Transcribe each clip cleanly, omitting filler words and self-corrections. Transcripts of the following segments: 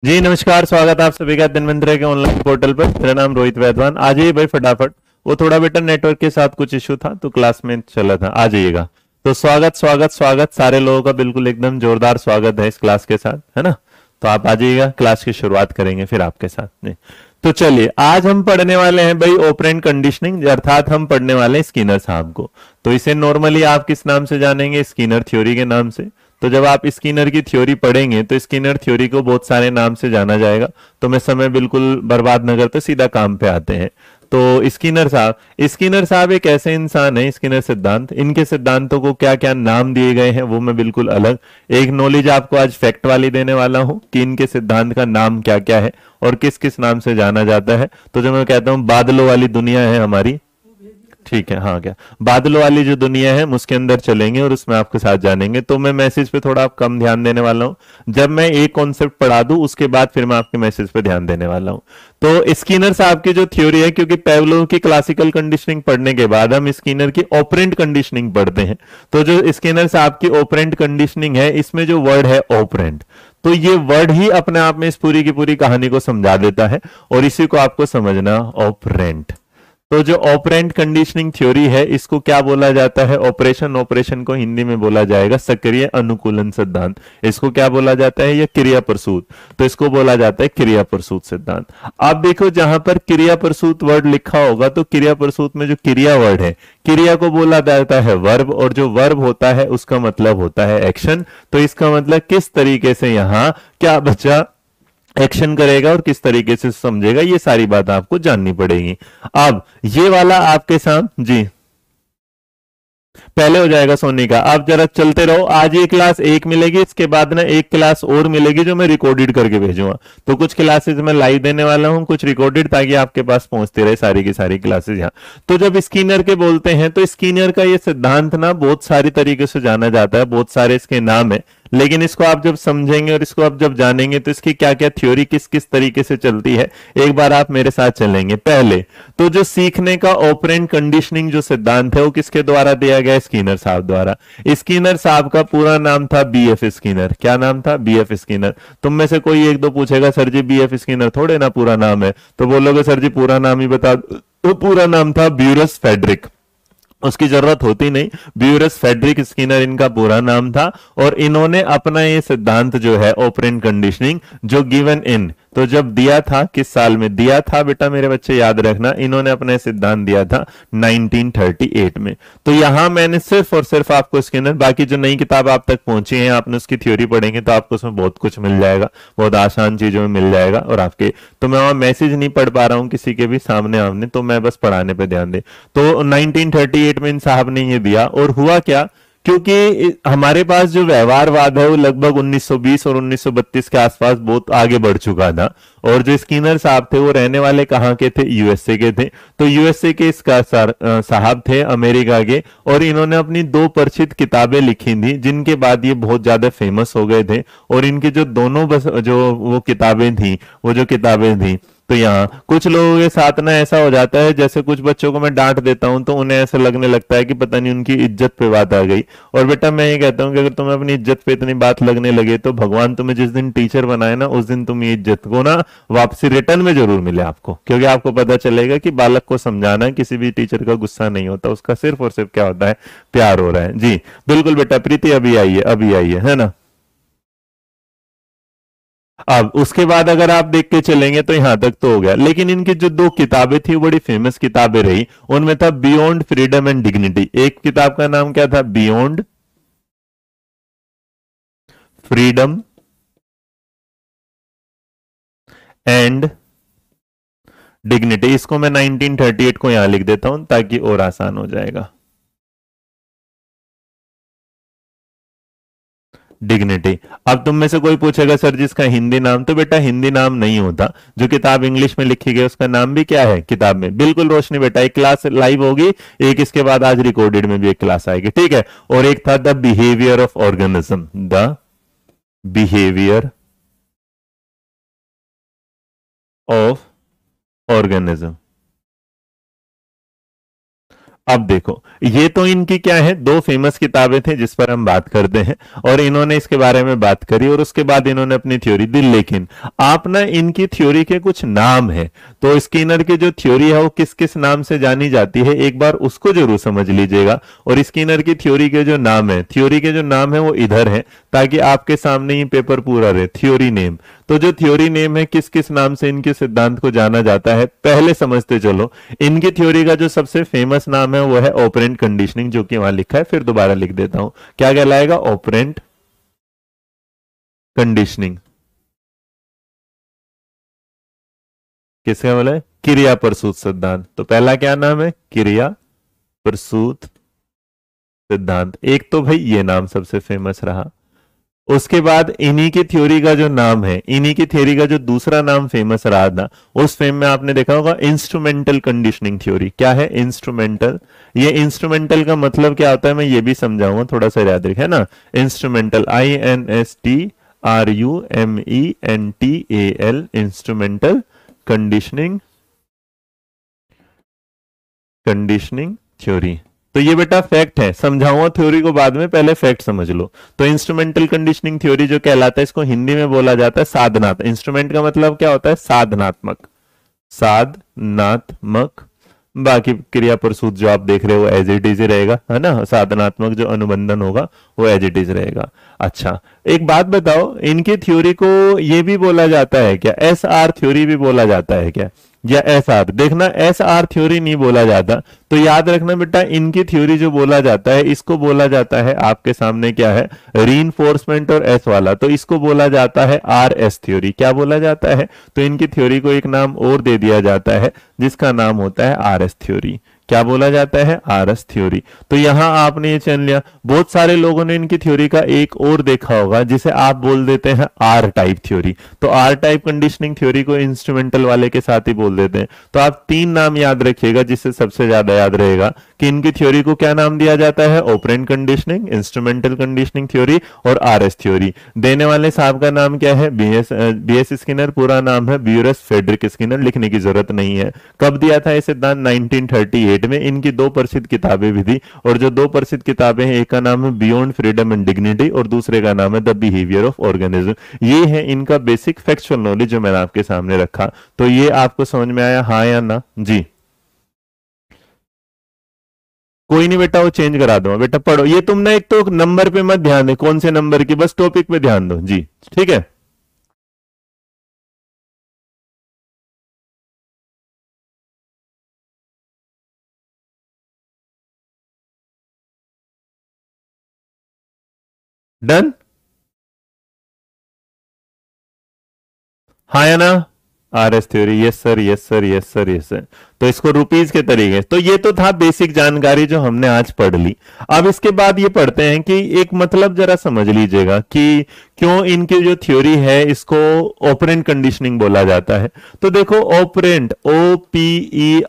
जी नमस्कार, स्वागत है आप सभी का धन्वंतरि के ऑनलाइन पोर्टल पर। मेरा नाम रोहित वैद्वान। आ जाइए भाई फटाफट। वो थोड़ा बेटा नेटवर्क के साथ कुछ इशू था तो क्लास में चला था। आ जाइएगा। तो स्वागत स्वागत स्वागत सारे लोगों का बिल्कुल एकदम जोरदार स्वागत है इस क्लास के साथ, है ना। तो आप आ जाइएगा, क्लास की शुरुआत करेंगे फिर आपके साथ नहीं। तो चलिए, आज हम पढ़ने वाले हैं भाई ऑपरेंट कंडीशनिंग, अर्थात हम पढ़ने वाले हैं स्किनर साहब को। तो इसे नॉर्मली आप किस नाम से जानेंगे? स्किनर थ्योरी के नाम से। तो जब आप स्किनर की थ्योरी पढ़ेंगे तो स्किनर थ्योरी को बहुत सारे नाम से जाना जाएगा। तो मैं समय बिल्कुल बर्बाद न करते सीधा काम पे आते हैं। तो स्किनर साहब एक ऐसे इंसान है, स्किनर सिद्धांत, इनके सिद्धांतों को क्या क्या नाम दिए गए हैं वो मैं बिल्कुल अलग एक नॉलेज आपको आज फैक्ट वाली देने वाला हूं कि इनके सिद्धांत का नाम क्या क्या है और किस किस नाम से जाना जाता है। तो जो मैं कहता हूं बादलों वाली दुनिया है हमारी, ठीक है, हाँ क्या बादलों वाली जो दुनिया है हम उसके अंदर चलेंगे और उसमें आपके साथ जानेंगे। तो मैं मैसेज पे थोड़ा कम ध्यान देने वाला हूं। जब मैं एक कॉन्सेप्ट पढ़ा दूं उसके बाद फिर मैं आपके मैसेज पे ध्यान देने वाला हूं। तो स्किनर साहब की जो थ्योरी है, क्योंकि पेवलोव की क्लासिकल कंडीशनिंग पढ़ने के बाद हम स्किनर की ऑपरेंट कंडीशनिंग पढ़ते हैं। तो जो स्किनर साहब की ऑपरेंट कंडीशनिंग है, इसमें जो वर्ड है ऑपरेंट, तो ये वर्ड ही अपने आप में इस पूरी की पूरी कहानी को समझा देता है और इसी को आपको समझना ऑपरेंट। तो जो ऑपरेंट कंडीशनिंग थ्योरी है इसको क्या बोला जाता है? ऑपरेशन को हिंदी में बोला जाएगा सक्रिय अनुकूलन सिद्धांत। इसको क्या बोला जाता है? यह क्रिया प्रसूत। तो इसको बोला जाता है क्रिया प्रसूत सिद्धांत। आप देखो जहां पर क्रिया प्रसूत वर्ड लिखा होगा तो क्रिया प्रसूत में जो क्रिया वर्ड है, क्रिया को बोला जाता है वर्ब, और जो वर्ब होता है उसका मतलब होता है एक्शन। तो इसका मतलब किस तरीके से यहां क्या बच्चा एक्शन करेगा और किस तरीके से समझेगा, ये सारी बात आपको जाननी पड़ेगी। अब ये वाला आपके साथ जी पहले हो जाएगा सोनी का। आप जरा चलते रहो। आज ये क्लास एक मिलेगी, इसके बाद ना एक क्लास और मिलेगी जो मैं रिकॉर्डेड करके भेजूंगा। तो कुछ क्लासेस मैं लाइव देने वाला हूं, कुछ रिकॉर्डेड, ताकि आपके पास पहुंचती रहे सारी की सारी क्लासेस यहाँ। तो जब स्किनर के बोलते हैं तो स्किनर का ये सिद्धांत ना बहुत सारी तरीके से जाना जाता है, बहुत सारे इसके नाम है। लेकिन इसको आप जब समझेंगे और इसको आप जब जानेंगे तो इसकी क्या क्या थ्योरी किस किस तरीके से चलती है, एक बार आप मेरे साथ चलेंगे। पहले तो जो सीखने का ऑपरेंट कंडीशनिंग जो सिद्धांत है वो किसके द्वारा दिया गया? स्किनर साहब द्वारा। स्किनर साहब का पूरा नाम था बीएफ स्किनर। क्या नाम था? BF Skinner. तुम में से कोई एक दो पूछेगा सर जी बीएफ स्किनर थोड़े ना पूरा नाम है, तो बोलोगे सर जी पूरा नाम ही बता दो। तो पूरा नाम था ब्यूरस फेडरिक। उसकी जरूरत होती नहीं, ब्यूरस फेडरिक स्किनर इनका पूरा नाम था। और इन्होंने अपना ये सिद्धांत जो है ऑपरेंट कंडीशनिंग जो गिवन इन, तो जब दिया था किस साल में दिया था बेटा मेरे बच्चे याद रखना, इन्होंने अपना सिद्धांत दिया था 1938 में। तो यहां मैंने सिर्फ और सिर्फ आपको स्किनर, बाकी जो नई किताब आप तक पहुंची है आपने उसकी थ्योरी पढ़ेंगे तो आपको उसमें बहुत कुछ मिल जाएगा, बहुत आसान चीजों में मिल जाएगा। और आपके तो मैं वहां मैसेज नहीं पढ़ पा रहा हूं किसी के भी सामने आमने, तो मैं बस पढ़ाने पे ध्यान दे। तो 1938 में इन साहब ने ये दिया। और हुआ क्या, क्योंकि हमारे पास जो व्यवहारवाद है वो लगभग 1920 और 1932 के आसपास बहुत आगे बढ़ चुका था। और जो स्किनर साहब थे वो रहने वाले कहाँ के थे? यूएसए के थे। तो यूएसए के इसका साहब थे अमेरिका के, और इन्होंने अपनी दो परिचित किताबें लिखी थी जिनके बाद ये बहुत ज्यादा फेमस हो गए थे। और इनकी जो दोनों बस जो वो किताबें थी, वो जो किताबें थी, तो यहाँ कुछ लोगों के साथ ना ऐसा हो जाता है, जैसे कुछ बच्चों को मैं डांट देता हूं तो उन्हें ऐसा लगने लगता है कि पता नहीं उनकी इज्जत पे बात आ गई। और बेटा मैं ये कहता हूं कि अगर तुम्हें अपनी इज्जत पे इतनी बात लगने लगे तो भगवान तुम्हें जिस दिन टीचर बनाए ना उस दिन तुम ये इज्जत को ना वापसी रिटर्न में जरूर मिले आपको, क्योंकि आपको पता चलेगा कि बालक को समझाना किसी भी टीचर का गुस्सा नहीं होता, उसका सिर्फ और सिर्फ क्या होता है? प्यार हो रहा है। जी बिल्कुल बेटा प्रीति, अभी आई है, अभी आई है ना। अब उसके बाद अगर आप देख के चलेंगे तो यहां तक तो हो गया, लेकिन इनकी जो दो किताबें थी बड़ी फेमस किताबें रही। उनमें था बियॉन्ड फ्रीडम एंड डिग्निटी। एक किताब का नाम क्या था? Beyond freedom and dignity. इसको मैं 1938 को यहां लिख देता हूं ताकि और आसान हो जाएगा। डिग्निटी। अब तुम में से कोई पूछेगा सर जी इसका हिंदी नाम, तो बेटा हिंदी नाम नहीं होता। जो किताब इंग्लिश में लिखी गई उसका नाम भी क्या है किताब में? बिल्कुल रोशनी बेटा, एक क्लास लाइव होगी, एक इसके बाद आज रिकॉर्डेड में भी एक क्लास आएगी, ठीक है। और एक था the behaviour of organism, the behaviour of organism. अब देखो, ये तो इनकी क्या है, दो फेमस किताबें थी जिस पर हम बात करते हैं, और इन्होंने इसके बारे में बात करी और उसके बाद इन्होंने अपनी थ्योरी दी। लेकिन आप ना इनकी थ्योरी के कुछ नाम है, तो स्किनर की जो थ्योरी है वो किस किस नाम से जानी जाती है, एक बार उसको जरूर समझ लीजिएगा। और स्किनर की थ्योरी के जो नाम है, थ्योरी के जो नाम है वो इधर है, ताकि आपके सामने ही पेपर पूरा रहे। थ्योरी नेम, तो जो थ्योरी नेम है, किस किस नाम से इनके सिद्धांत को जाना जाता है, पहले समझते चलो। इनकी थ्योरी का जो सबसे फेमस नाम है वो है ऑपरेंट कंडीशनिंग, जो कि वहां लिखा है, फिर दोबारा लिख देता हूं। क्या कहलाएगा? Operant conditioning. किसका बोला है? क्रिया प्रसूत सिद्धांत। तो पहला क्या नाम है? क्रिया प्रसूत सिद्धांत। एक तो भाई ये नाम सबसे फेमस रहा। उसके बाद इन्हीं की थ्योरी का जो नाम है, इन्हीं की थ्योरी का जो दूसरा नाम फेमस रहा था, उस फेम में आपने देखा होगा इंस्ट्रूमेंटल कंडीशनिंग थ्योरी। क्या है इंस्ट्रूमेंटल? ये इंस्ट्रूमेंटल का मतलब क्या होता है मैं ये भी समझाऊंगा, थोड़ा सा याद रखें ना। Instrumental, INSTRUMENTAL, instrumental conditioning theory. तो ये बेटा फैक्ट है, समझाऊंगा थ्योरी को बाद में, पहले फैक्ट समझ लो। तो इंस्ट्रूमेंटल कंडीशनिंग थ्योरी जो कहलाता है, इसको हिंदी में बोला जाता है साधनात्मक। इंस्ट्रूमेंट का मतलब क्या होता है? साधनात्मक। साधनात्मक। बाकी क्रिया प्रसूत जो आप देख रहे हो एज इट इज ही रहेगा, है ना। साधनात्मक जो अनुबंधन होगा वो एज इट इज रहेगा। अच्छा, एक बात बताओ, इनकी थ्योरी को ये भी बोला जाता है क्या? SR थ्योरी भी बोला जाता है क्या? या SR? देखना, SR थ्योरी नहीं बोला जाता। तो याद रखना बेटा, इनकी थ्योरी जो बोला जाता है, इसको बोला जाता है, आपके सामने क्या है, रीइंफोर्समेंट और S वाला, तो इसको बोला जाता है RS थ्योरी। क्या बोला जाता है? तो इनकी थ्योरी को एक नाम और दे दिया जाता है, जिसका नाम होता है RS थ्योरी। क्या बोला जाता है? RS theory. तो यहां आपने ये चुन लिया। बहुत सारे लोगों ने इनकी थ्योरी का एक और देखा होगा, जिसे आप बोल देते हैं R टाइप थ्योरी। तो R टाइप कंडीशनिंग थ्योरी को इंस्ट्रूमेंटल वाले के साथ ही बोल देते हैं। तो आप तीन नाम याद रखिएगा, जिससे सबसे ज्यादा याद रहेगा कि इनकी थ्योरी को क्या नाम दिया जाता है, operant conditioning, instrumental conditioning theory और RS थ्योरी। देने वाले साहब का नाम क्या है? BS Skinner. पूरा नाम है ब्यूरस फ्रेडरिक स्किनर, लिखने की जरूरत नहीं है। कब दिया था ये सिद्धांत? 1938 में। इनकी दो प्रसिद्ध किताबें भी थी, और जो दो प्रसिद्ध किताबें हैं, एक का नाम है बियॉन्ड फ्रीडम एंड डिग्निटी और दूसरे का नाम है द बिहेवियर ऑफ ऑर्गेनिज्म। ये है इनका बेसिक फैक्चुअल नॉलेज जो मैंने आपके सामने रखा। तो ये आपको समझ में आया, हाँ या ना? जी, कोई नहीं बेटा, वो चेंज करा दूंगा। बेटा पढ़ो, ये तुम ना एक तो नंबर पे मत ध्यान दे, कौन से नंबर की, बस टॉपिक पे ध्यान दो। जी ठीक है। डन, हाँ या ना? RS theory, yes sir, yes sir, yes sir, yes sir. तो इसको रुपीज के तरीके, तो ये तो था बेसिक जानकारी जो हमने आज पढ़ ली। अब इसके बाद ये पढ़ते हैं कि एक मतलब जरा समझ लीजिएगा कि क्यों इनकी जो थ्योरी है इसको ऑपरेंट कंडीशनिंग बोला जाता है। तो देखो, ऑपरेंट, OPERATION,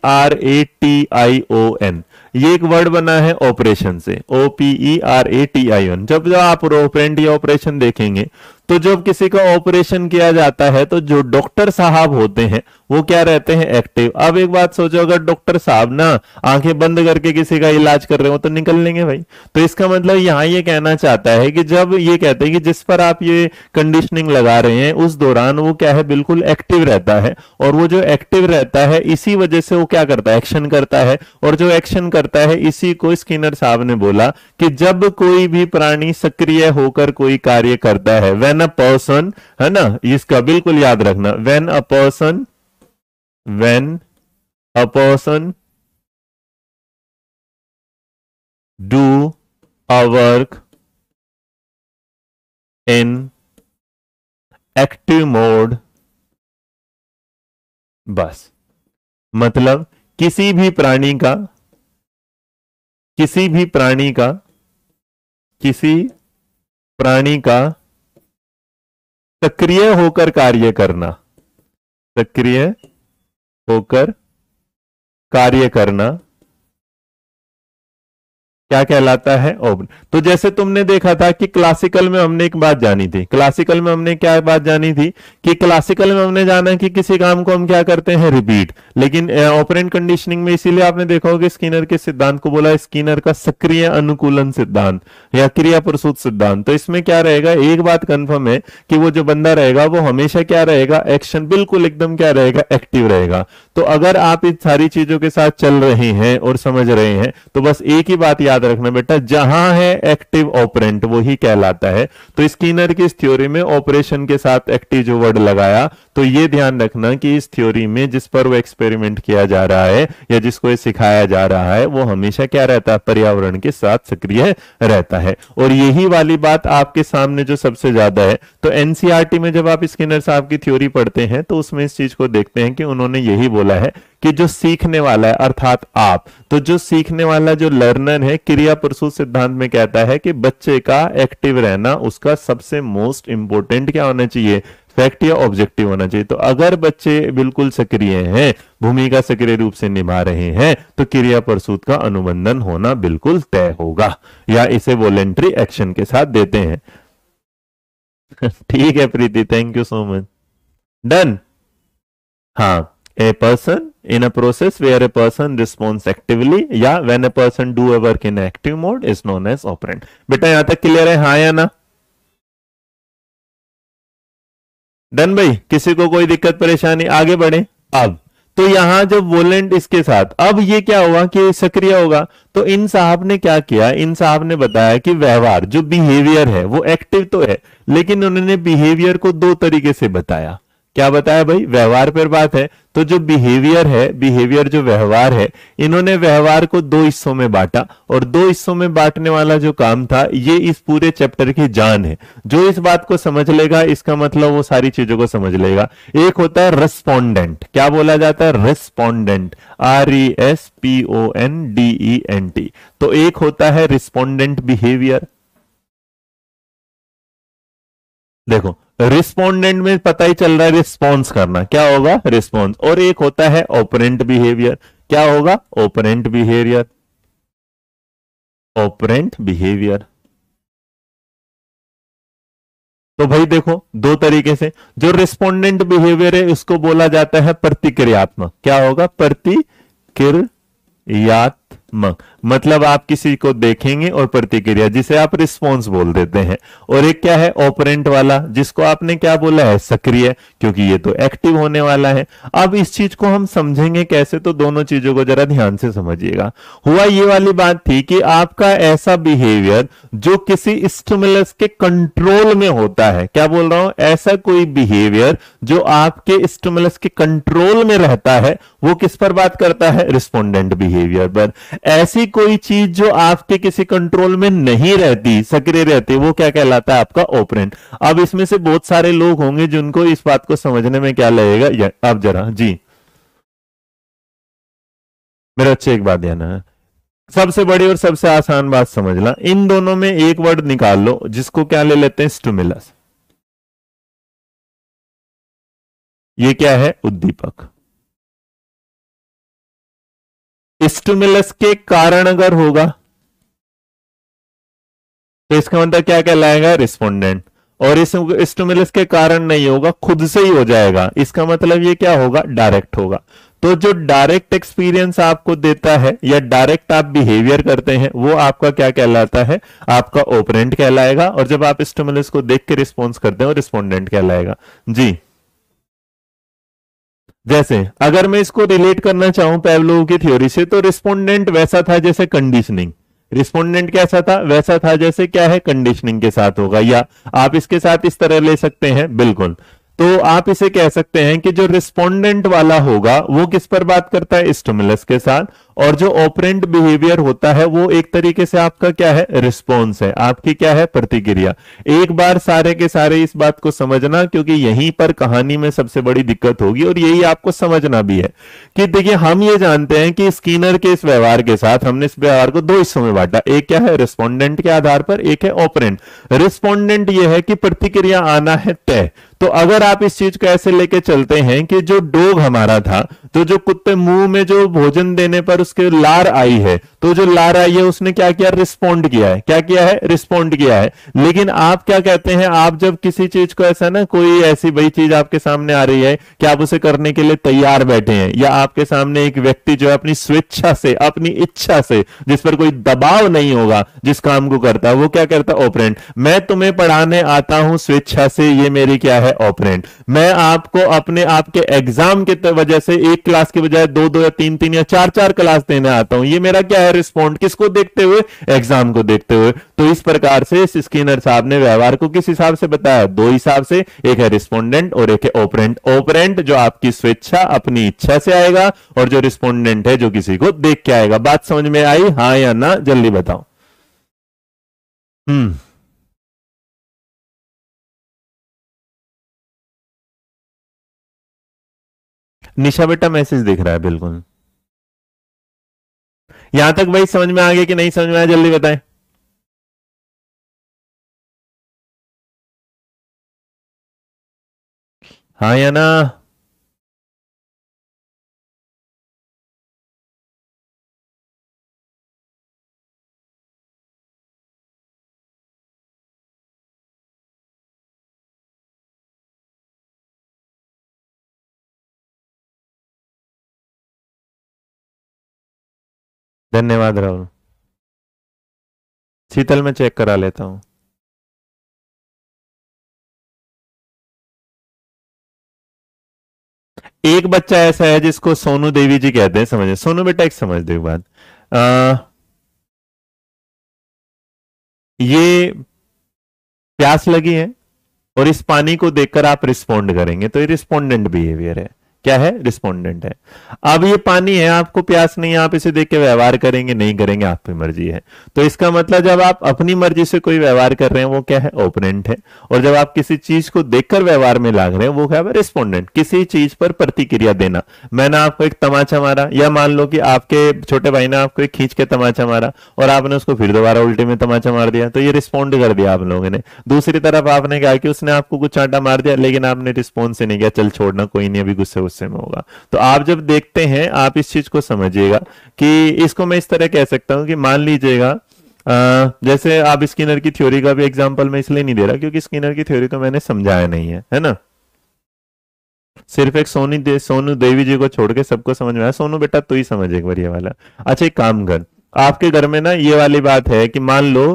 ये एक वर्ड बना है ऑपरेशन से, OPERATION। जब जब आप ऑपरेंट या ऑपरेशन देखेंगे, तो जब किसी का ऑपरेशन किया जाता है, तो जो डॉक्टर साहब होते हैं वो क्या रहते हैं? एक्टिव। अब एक बात सोचो, अगर डॉक्टर साहब ना आंखें बंद करके किसी का इलाज कर रहे हो तो निकल लेंगे भाई। तो इसका मतलब यहां ये कहना चाहता है कि जब ये कहते हैं कि जिस पर आप ये कंडीशनिंग लगा रहे हैं, उस दौरान वो क्या है, बिल्कुल एक्टिव रहता है। और वो जो एक्टिव रहता है, इसी वजह से वो क्या करता है, एक्शन करता है। और जो एक्शन करता है, इसी को स्किनर साहब ने बोला कि जब कोई भी प्राणी सक्रिय होकर कोई कार्य करता है, व्हेन अ पर्सन, है ना, इसका बिल्कुल याद रखना, when a person, when a person do a work in active mode, बस। मतलब किसी भी प्राणी का, किसी भी प्राणी का, किसी प्राणी का सक्रिय होकर कार्य करना, सक्रिय होकर कार्य करना क्या कहलाता है? ओपन। तो जैसे तुमने देखा था कि क्लासिकल में हमने एक बात जानी थी, क्लासिकल में हमने क्या बात जानी थी कि क्लासिकल में हमने जाना कि किसी काम को हम क्या करते हैं? रिपीट। लेकिन ऑपरेंट कंडीशनिंग में इसीलिए आपने देखा होगा स्किनर के सिद्धांत को बोला स्किनर का सक्रिय अनुकूलन सिद्धांत या क्रिया प्रसूत सिद्धांत। तो इसमें क्या रहेगा, एक बात कंफर्म है कि वो जो बंदा रहेगा वो हमेशा क्या रहेगा? एक्शन, बिल्कुल एकदम क्या रहेगा? एक्टिव रहेगा। तो अगर आप इन सारी चीजों के साथ चल रहे हैं और समझ रहे हैं तो बस एक ही बात याद रखना बेटा, जहां है एक्टिव ऑपरेंट वही कहलाता है। तो स्किनर की इस थ्योरी में ऑपरेशन के साथ एक्टिव जो वर्ड लगाया, तो ये ध्यान रखना कि इस थ्योरी में जिस पर वो एक्सपेरिमेंट किया जा रहा है या जिसको ये सिखाया जा रहा है वो हमेशा क्या रहता है? पर्यावरण के साथ सक्रिय रहता है। और यही वाली बात आपके सामने जो सबसे ज्यादा है, तो एनसीईआरटी में जब आप स्किनर साहब की थ्योरी पढ़ते हैं तो उसमें इस चीज को देखते हैं कि उन्होंने यही बोला है कि जो सीखने वाला है अर्थात आप, तो जो सीखने वाला जो लर्नर है, क्रिया प्रसूत सिद्धांत में कहता है कि बच्चे का एक्टिव रहना उसका सबसे मोस्ट इंपोर्टेंट क्या होना चाहिए? फैक्ट या ऑब्जेक्टिव होना चाहिए। तो अगर बच्चे बिल्कुल सक्रिय हैं, भूमिका सक्रिय रूप से निभा रहे हैं, तो क्रिया प्रसूत का अनुबंधन होना बिल्कुल तय होगा, या इसे वॉलेंट्री एक्शन के साथ देते हैं। ठीक है Preeti, thank you so much. Done. हाँ, a person in a process where a person responds actively या when a person do a work in active mode is known as operand। बेटा यहां तक क्लियर है? हाँ या ना? डन भाई, किसी को कोई दिक्कत परेशानी? आगे बढ़े। अब तो यहां जब वोलेंट इसके साथ, अब ये क्या हुआ कि सक्रिय होगा। तो इन साहब ने क्या किया, इन साहब ने बताया कि व्यवहार जो बिहेवियर है वो एक्टिव तो है, लेकिन उन्होंने बिहेवियर को दो तरीके से बताया। क्या बताया भाई? व्यवहार पर बात है, तो जो बिहेवियर है, बिहेवियर जो व्यवहार है, इन्होंने व्यवहार को दो हिस्सों में बांटा, और दो हिस्सों में बांटने वाला जो काम था ये इस पूरे चैप्टर की जान है। जो इस बात को समझ लेगा इसका मतलब वो सारी चीजों को समझ लेगा। एक होता है रेस्पोंडेंट, क्या बोला जाता है? Respondent, RESPONDENT। तो एक होता है रिस्पोंडेंट बिहेवियर। देखो रिस्पोंडेंट में पता ही चल रहा है रिस्पॉन्स करना, क्या होगा? रिस्पॉन्स। और एक होता है ऑपरेंट बिहेवियर, क्या होगा? Operant behaviour, operant behaviour. तो भाई देखो दो तरीके से, जो रिस्पोंडेंट बिहेवियर है उसको बोला जाता है प्रतिक्रियात्मक। क्या होगा? प्रतिक्रियात्मक। मतलब आप किसी को देखेंगे और प्रतिक्रिया, जिसे आप रिस्पॉन्स बोल देते हैं। और एक क्या है? ऑपरेंट वाला, जिसको आपने क्या बोला है? सक्रिय, क्योंकि ये तो एक्टिव होने वाला है। अब इस चीज को हम समझेंगे कैसे, तो दोनों चीजों को जरा ध्यान से समझिएगा। हुआ ये वाली बात थी कि आपका ऐसा बिहेवियर जो किसी स्टिमुलस के कंट्रोल में होता है, क्या बोल रहा हूं? ऐसा कोई बिहेवियर जो आपके स्टिमुलस के कंट्रोल में रहता है, वो किस पर बात करता है? रिस्पोंडेंट बिहेवियर पर। ऐसी कोई चीज जो आपके किसी कंट्रोल में नहीं रहती, सक्रिय रहती, वो क्या कहलाता है? आपका ऑपरेंट। अब इसमें से बहुत सारे लोग होंगे जिनको इस बात को समझने में क्या लगेगा। अब जरा जी मेरे अच्छे एक बात ध्यान है, सबसे बड़ी और सबसे आसान बात समझना, इन दोनों में एक वर्ड निकाल लो जिसको क्या ले लेते हैं? स्टिमुलस। ये क्या है? उद्दीपक। स्टिमुलस के कारण अगर होगा तो इसका मतलब क्या कहलाएगा? रिस्पोंडेंट। और इस स्टिमुलस के कारण नहीं होगा, खुद से ही हो जाएगा, इसका मतलब ये क्या होगा? डायरेक्ट होगा। तो जो डायरेक्ट एक्सपीरियंस आपको देता है या डायरेक्ट आप बिहेवियर करते हैं वो आपका क्या कहलाता है? आपका ऑपरेंट कहलाएगा। और जब आप स्टिमुलस को देख के रिस्पॉन्स करते हैं वो रिस्पोंडेंट कहलाएगा। जी जैसे अगर मैं इसको रिलेट करना चाहूं पावलोव की थ्योरी से, तो रिस्पोंडेंट वैसा था जैसे कंडीशनिंग। रिस्पोंडेंट कैसा था? वैसा था जैसे क्या है? कंडीशनिंग के साथ होगा। या आप इसके साथ इस तरह ले सकते हैं, बिल्कुल। तो आप इसे कह सकते हैं कि जो रिस्पोंडेंट वाला होगा वो किस पर बात करता है? स्टिमुलस के साथ। और जो ऑपरेंट बिहेवियर होता है वो एक तरीके से आपका क्या है? रिस्पॉन्स है, आपकी क्या है? प्रतिक्रिया। एक बार सारे के सारे इस बात को समझना, क्योंकि यहीं पर कहानी में सबसे बड़ी दिक्कत होगी और यही आपको समझना भी है कि देखिए हम ये जानते हैं कि स्किनर के इस व्यवहार के साथ हमने इस व्यवहार को दो हिस्सों में बांटा, एक क्या है? रिस्पोंडेंट के आधार पर, एक है ऑपरेंट। रिस्पोंडेंट यह है कि प्रतिक्रिया आना है तय। तो अगर आप इस चीज को ऐसे लेके चलते हैं कि जो डॉग हमारा था, तो जो कुत्ते मुंह में जो भोजन देने पर उसके लार आई है, तो जो लार आई है उसने क्या किया, रिस्पॉन्ड किया है। क्या किया है, रिस्पॉन्ड किया है। लेकिन आप क्या कहते हैं, आप जब किसी चीज को ऐसा ना, कोई ऐसी वही चीज आपके सामने आ रही है कि आप उसे करने के लिए तैयार बैठे हैं, या आपके सामने एक व्यक्ति जो है अपनी स्वेच्छा से, अपनी इच्छा से, जिस पर कोई दबाव नहीं होगा, जिस काम को करता है, वो क्या करता है, ऑपरेंट। मैं तुम्हें पढ़ाने आता हूं स्वेच्छा से, ये मेरी क्या है, ऑपरेंट। मैं आपको अपने आपके एग्जाम के वजह से एक क्लास के बजाय दो दो या तीन तीन या चार चार क्लास देने आता हूं, ये मेरा क्या है, रिस्पॉन्ड। किसको देखते हुए, एग्जाम को देखते हुए। तो इस प्रकार से स्किनर साहब ने व्यवहार को किस हिसाब से बताया, दो हिसाब से, एक है रिस्पोंडेंट और एक है ओपरेंट। ओपरेंट जो आपकी स्वेच्छा, अपनी इच्छा से आएगा, और जो रिस्पोंडेंट है जो किसी को देख के आएगा। बात समझ में आई, हाँ या ना, जल्दी बताओ। हम्म। निशा बेटा मैसेज दिख रहा है बिल्कुल। यहां तक भाई समझ में आ गया कि नहीं समझ में आया, जल्दी बताएं। हाँ या ना। धन्यवाद राहुल। शीतल में चेक करा लेता हूं। एक बच्चा ऐसा है जिसको सोनू देवी जी कहते हैं, समझे। सोनू बेटा एक समझ दो एक बात। आ, ये प्यास लगी है, और इस पानी को देखकर आप रिस्पोंड करेंगे, तो ये रिस्पोंडेंट बिहेवियर है। क्या है, रिस्पोंडेंट है। अब ये पानी है, आपको प्यास नहीं है, आप इसे देख के व्यवहार करेंगे नहीं करेंगे, आपकी मर्जी है। तो इसका मतलब जब आप अपनी मर्जी से कोई व्यवहार कर रहे हैं, वो क्या है, ओपोनेंट है। और जब आप किसी चीज को देखकर व्यवहार में लाग रहे हैं, वो क्या है, रिस्पोंडेंट। किसी चीज पर प्रतिक्रिया देना। मैंने आपको एक तमाचा मारा, या मान लो कि आपके छोटे भाई ने आपको एक खींच के तमाचा मारा, और आपने उसको फिर दोबारा उल्टे में तमाचा मार दिया, तो ये रिस्पॉन्ड कर दिया आप लोगों ने। दूसरी तरफ आपने कहा कि उसने आपको कुछ चांटा मार दिया, लेकिन आपने रिस्पॉन्स नहीं किया, चल छोड़ना कोई नहीं, अभी गुस्से गुस्से में होगा। तो आप जब देखते हैं, आप इस चीज को समझिएगा कि इसको मैं इस तरह कह सकता हूं कि मान लीजिएगा, जैसे आप स्किनर की थ्योरी का भी एग्जांपल मैं इसलिए नहीं दे रहा क्योंकि स्किनर की थ्योरी को मैंने समझाया नहीं है ना। सिर्फ एक सोनू देवी जी को छोड़ के सबको समझ में आया। सोनू बेटा तू ही समझ एक बार ये वाला। अच्छा एक काम कर, आपके घर में ना ये वाली बात है कि मान लो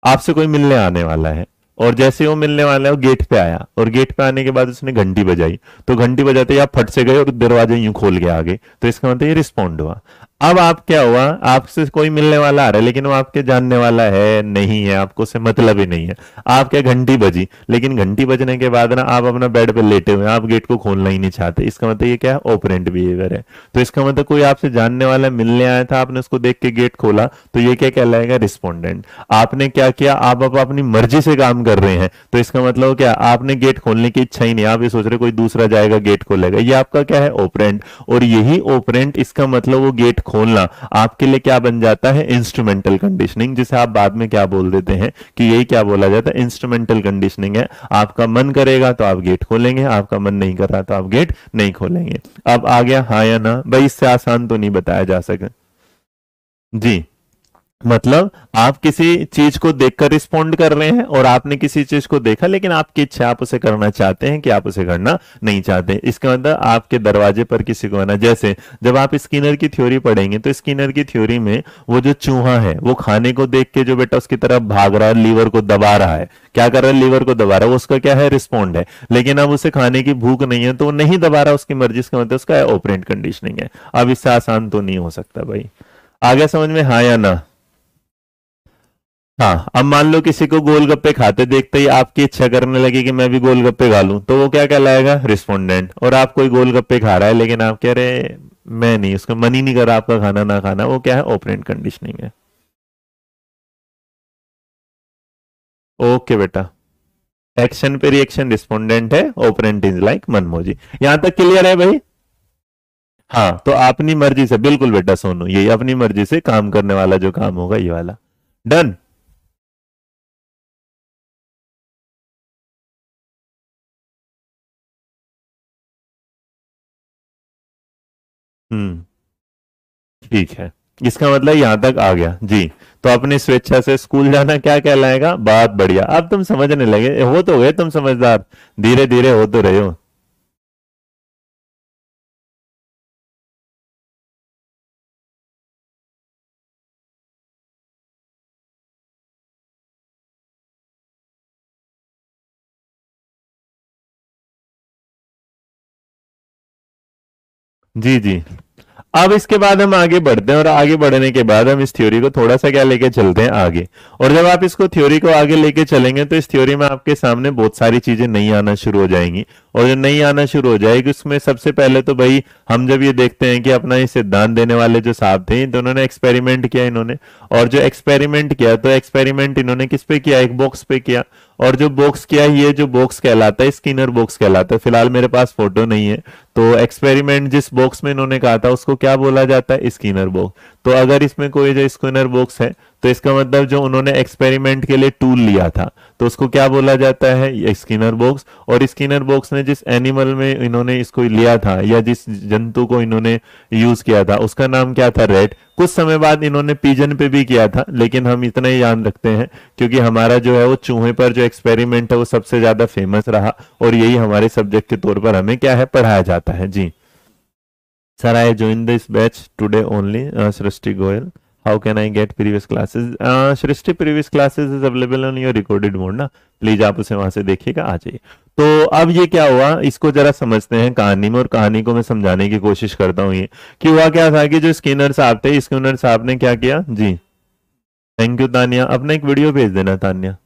आपसे कोई मिलने आने वाला है, और जैसे वो मिलने वाला है वो गेट पे आया, और गेट पे आने के बाद उसने घंटी बजाई, तो घंटी बजाते ही आप फट से गए और दरवाजे यूं खोल के आ गए, तो इसका मतलब ये रिस्पॉन्ड हुआ। अब आप क्या हुआ, आपसे कोई मिलने वाला आ रहा है, लेकिन वो आपके जानने वाला है नहीं है, आपको उससे मतलब ही नहीं है। आप क्या, घंटी बजी, लेकिन घंटी बजने के बाद ना आप अपना बेड पे लेटे हुए हैं, आप गेट को खोलना ही नहीं चाहते, इसका मतलब ये क्या है, ओपरेंट बिहेवियर है। तो इसका मतलब कोई आपसे जानने वाला मिलने आया था, आपने उसको देख के गेट खोला, तो ये क्या कहलाएगा, रिस्पोंडेंट। आपने क्या किया, आप अब अपनी मर्जी से काम कर रहे हैं, तो इसका मतलब क्या, आपने गेट खोलने की इच्छा ही नहीं, आप ये सोच रहे कोई दूसरा जाएगा गेट खोलेगा, ये आपका क्या है, ओपरेंट। और यही ओपरेंट, इसका मतलब वो गेट खोलना आपके लिए क्या बन जाता है, इंस्ट्रूमेंटल कंडीशनिंग, जिसे आप बाद में क्या बोल देते हैं कि यही क्या बोला जाता है, इंस्ट्रूमेंटल कंडीशनिंग है। आपका मन करेगा तो आप गेट खोलेंगे, आपका मन नहीं कर रहा तो आप गेट नहीं खोलेंगे। अब आ गया हाँ या ना, भाई इससे आसान तो नहीं बताया जा सके जी। मतलब आप किसी चीज को देखकर रिस्पॉन्ड कर रहे हैं, और आपने किसी चीज को देखा, लेकिन आपकी इच्छा, आप उसे करना चाहते हैं कि आप उसे करना नहीं चाहते। इसका मतलब आपके दरवाजे पर किसी को आना। जैसे जब आप स्किनर की थ्योरी पढ़ेंगे, तो स्किनर की थ्योरी में वो जो चूहा है, वो खाने को देख के जो बेटा उसकी तरफ भाग रहा है, लीवर को दबा रहा है, क्या कर रहा है, लीवर को दबा रहा है, वो उसका क्या है, रिस्पॉन्ड है। लेकिन अब उसे खाने की भूख नहीं है, तो वो नहीं दबा रहा उसकी मर्जी, इसका मतलब उसका ऑपरेंट कंडीशनिंग है। अब इससे आसान तो नहीं हो सकता भाई। आ गया समझ में, हाँ या ना। हाँ, अब मान लो किसी को गोलगप्पे खाते देखते ही आपकी इच्छा करने लगी कि मैं भी गोलगप्पे खा लूं, तो वो क्या कहलाएगा, रिस्पोंडेंट। और आप कोई गोलगप्पे खा रहा है, लेकिन आप कह रहे मैं नहीं, उसका मन ही नहीं कर रहा आपका खाना ना खाना, वो क्या है, ऑपरेंट कंडीशनिंग है। ओके बेटा। एक्शन पे रिएक्शन रिस्पोंडेंट है, ऑपरेंट इज लाइक मनमोजी। यहां तक क्लियर है भाई। हाँ, तो अपनी मर्जी से, बिल्कुल बेटा सोनू, ये अपनी मर्जी से काम करने वाला जो काम होगा, ये वाला। डन। हम्म। ठीक है, इसका मतलब यहां तक आ गया जी। तो अपनी स्वेच्छा से स्कूल जाना क्या कहलाएगा? बहुत बढ़िया, अब तुम समझने लगे, हो तो गए तुम समझदार, धीरे धीरे हो तो रहे हो। जी जी। अब इसके बाद हम आगे बढ़ते हैं, और आगे बढ़ने के बाद हम इस थ्योरी को थोड़ा सा क्या लेके चलते हैं आगे। और जब आप इसको थ्योरी को आगे लेके चलेंगे तो इस थ्योरी में आपके सामने बहुत सारी चीजें नहीं आना शुरू हो जाएंगी। और जो नहीं आना शुरू हो जाएगी उसमें सबसे पहले तो भाई हम जब ये देखते हैं कि अपना ये सिद्धांत देने वाले जो साहब थे तो उन्होंने एक्सपेरिमेंट किया इन्होंने। और जो एक्सपेरिमेंट किया तो एक्सपेरिमेंट इन्होंने किस पे किया? एक बॉक्स पे किया। और जो बॉक्स किया, ये जो बॉक्स कहलाता है स्किनर बॉक्स कहलाता है। फिलहाल मेरे पास फोटो नहीं है, तो एक्सपेरिमेंट जिस बॉक्स में इन्होंने कहा था उसको क्या बोला जाता है? Skinner box. तो अगर इसमें कोई जो स्किनर बॉक्स है तो इसका मतलब जो उन्होंने एक्सपेरिमेंट के लिए टूल लिया था तो उसको क्या बोला जाता है? ये स्किनर बॉक्स। और स्किनर बॉक्स ने जिस एनिमल में इन्होंने इसको लिया था या जिस जंतु को इन्होंने यूज किया था उसका नाम क्या था? रेट। कुछ समय बाद इन्होंने पीजन पे भी किया था, लेकिन हम इतना ही याद रखते हैं क्योंकि हमारा जो है वो चूहे पर जो एक्सपेरिमेंट है वो सबसे ज्यादा फेमस रहा, और यही हमारे सब्जेक्ट के तौर पर हमें क्या है पढ़ाया जाता है जी। Sir, I join this batch today only, Srishti Goyal. How can I get previous classes? Srishti, previous classes is available on your recorded mode ना, प्लीज आप उसे वहां से देखिएगा, आ जाइए। तो अब ये क्या हुआ इसको जरा समझते हैं कहानी में, और कहानी को मैं समझाने की कोशिश करता हूँ। ये कि हुआ क्या था कि जो स्किनर साहब थे, स्किनर साहब ने क्या किया जी। थैंक यू तानिया, अपना एक वीडियो भेज देना तानिया,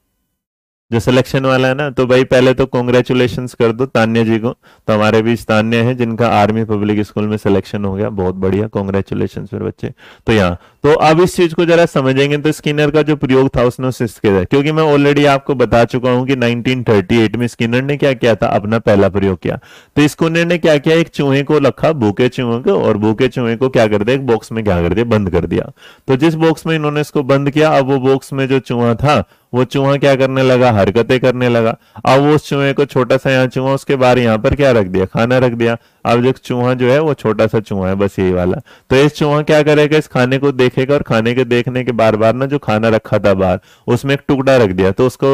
जो सिलेक्शन वाला है ना। तो भाई पहले तो कॉन्ग्रेचुलेशंस कर दो तान्या जी को। तो हमारे बीच तान्या है जिनका आर्मी पब्लिक स्कूल में सिलेक्शन हो गया, बहुत बढ़िया, कॉन्ग्रेचुलेशंस फिर बच्चे। तो यहाँ तो अब इस चीज को जरा समझेंगे तो स्किनर का जो प्रयोग था उसने किया था, क्योंकि मैं ऑलरेडी आपको बता चुका हूं कि 1938 में स्किनर ने क्या किया था? अपना पहला प्रयोग किया। तो स्किनर ने क्या किया? एक चूहे को रखा, भूखे चूहे को, और भूखे चूहे को क्या कर दिया? एक बॉक्स में क्या कर दिया? बंद कर दिया। तो जिस बॉक्स में इन्होंने इसको बंद किया, अब वो बॉक्स में जो चूहा था वो चूहा क्या करने लगा? हरकतें करने लगा। अब वो उस चूहे को, छोटा सा यहाँ चूहा, उसके बाहर यहाँ पर क्या रख दिया? खाना रख दिया। अब जो चूहा जो है वो छोटा सा चूहा है, बस यही वाला। तो इस चूहा क्या करेगा? इस खाने को देखेगा, और खाने के देखने के बार बार ना जो खाना रखा था बाहर उसमें एक टुकड़ा रख दिया, तो उसको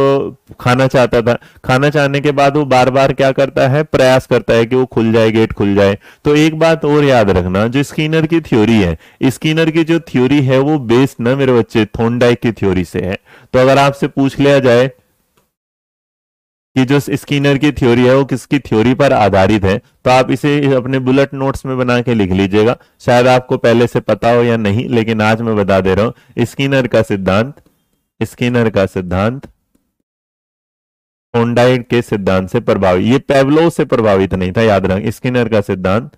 खाना चाहता था। खाना चाहने के बाद वो बार बार क्या करता है? प्रयास करता है कि वो खुल जाए, गेट खुल जाए। तो एक बात और याद रखना, जो स्किनर की थ्योरी है, स्किनर की जो थ्योरी है वो बेस्ड ना मेरे बच्चे थॉर्नडाइक की थ्योरी से है। तो अगर आपसे पूछ लिया जाए कि जो स्किनर की थ्योरी है वो किसकी थ्योरी पर आधारित है, तो आप इसे अपने बुलेट नोट्स में बना के लिख लीजिएगा। शायद आपको पहले से पता हो या नहीं, लेकिन आज मैं बता दे रहा हूं। स्किनर का सिद्धांत थॉर्नडाइक के सिद्धांत से प्रभावित, ये पेवलोव से प्रभावित नहीं था, याद रखें। स्किनर का सिद्धांत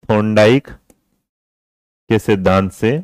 थॉर्नडाइक के सिद्धांत से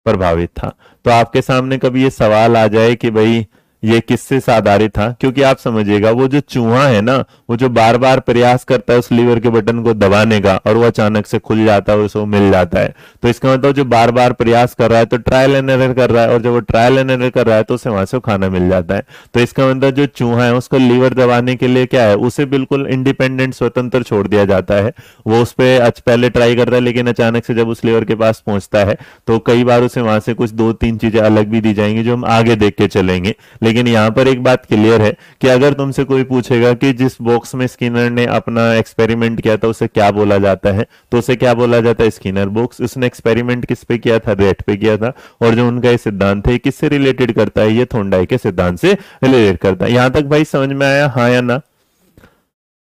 प्रभावित था। तो आपके सामने कभी ये सवाल आ जाए कि भाई ये किससे आधारित था, क्योंकि आप समझिएगा वो जो चूहा है ना, वो जो बार बार प्रयास करता है उस लीवर के बटन को दबाने का, और वो अचानक से खुल जाता है, उसको मिल जाता है। तो इसका मतलब जो बार बार प्रयास कर रहा है तो ट्रायल एंड एरर कर रहा है, और जब वो ट्रायल एंड एरर कर रहा है तो उसे वहां से खाना मिल जाता है। तो इसका मतलब जो चूहा है उसको लीवर दबाने के लिए क्या है? उसे बिल्कुल इंडिपेंडेंट, स्वतंत्र छोड़ दिया जाता है। वो उस पर पहले ट्राई करता है, लेकिन अचानक से जब उस लीवर के पास पहुंचता है तो कई बार उसे वहां से कुछ 2-3 चीजें अलग भी दी जाएंगी जो हम आगे देख के चलेंगे। लेकिन यहां पर एक बात क्लियर है कि अगर तुमसे कोई पूछेगा कि जिस बॉक्स में स्किनर ने अपना एक्सपेरिमेंट किया था उसे क्या बोला जाता है, तो उसे क्या बोला जाता है? Skinner box. उसने एक्सपेरिमेंट किस पे किया था? रेट पे किया था। और जो उनका ये सिद्धांत है किससे रिलेटेड करता है? ये थॉर्नडाइक के सिद्धांत से रिलेटेड करता है। यहां तक भाई समझ में आया, हाँ या ना?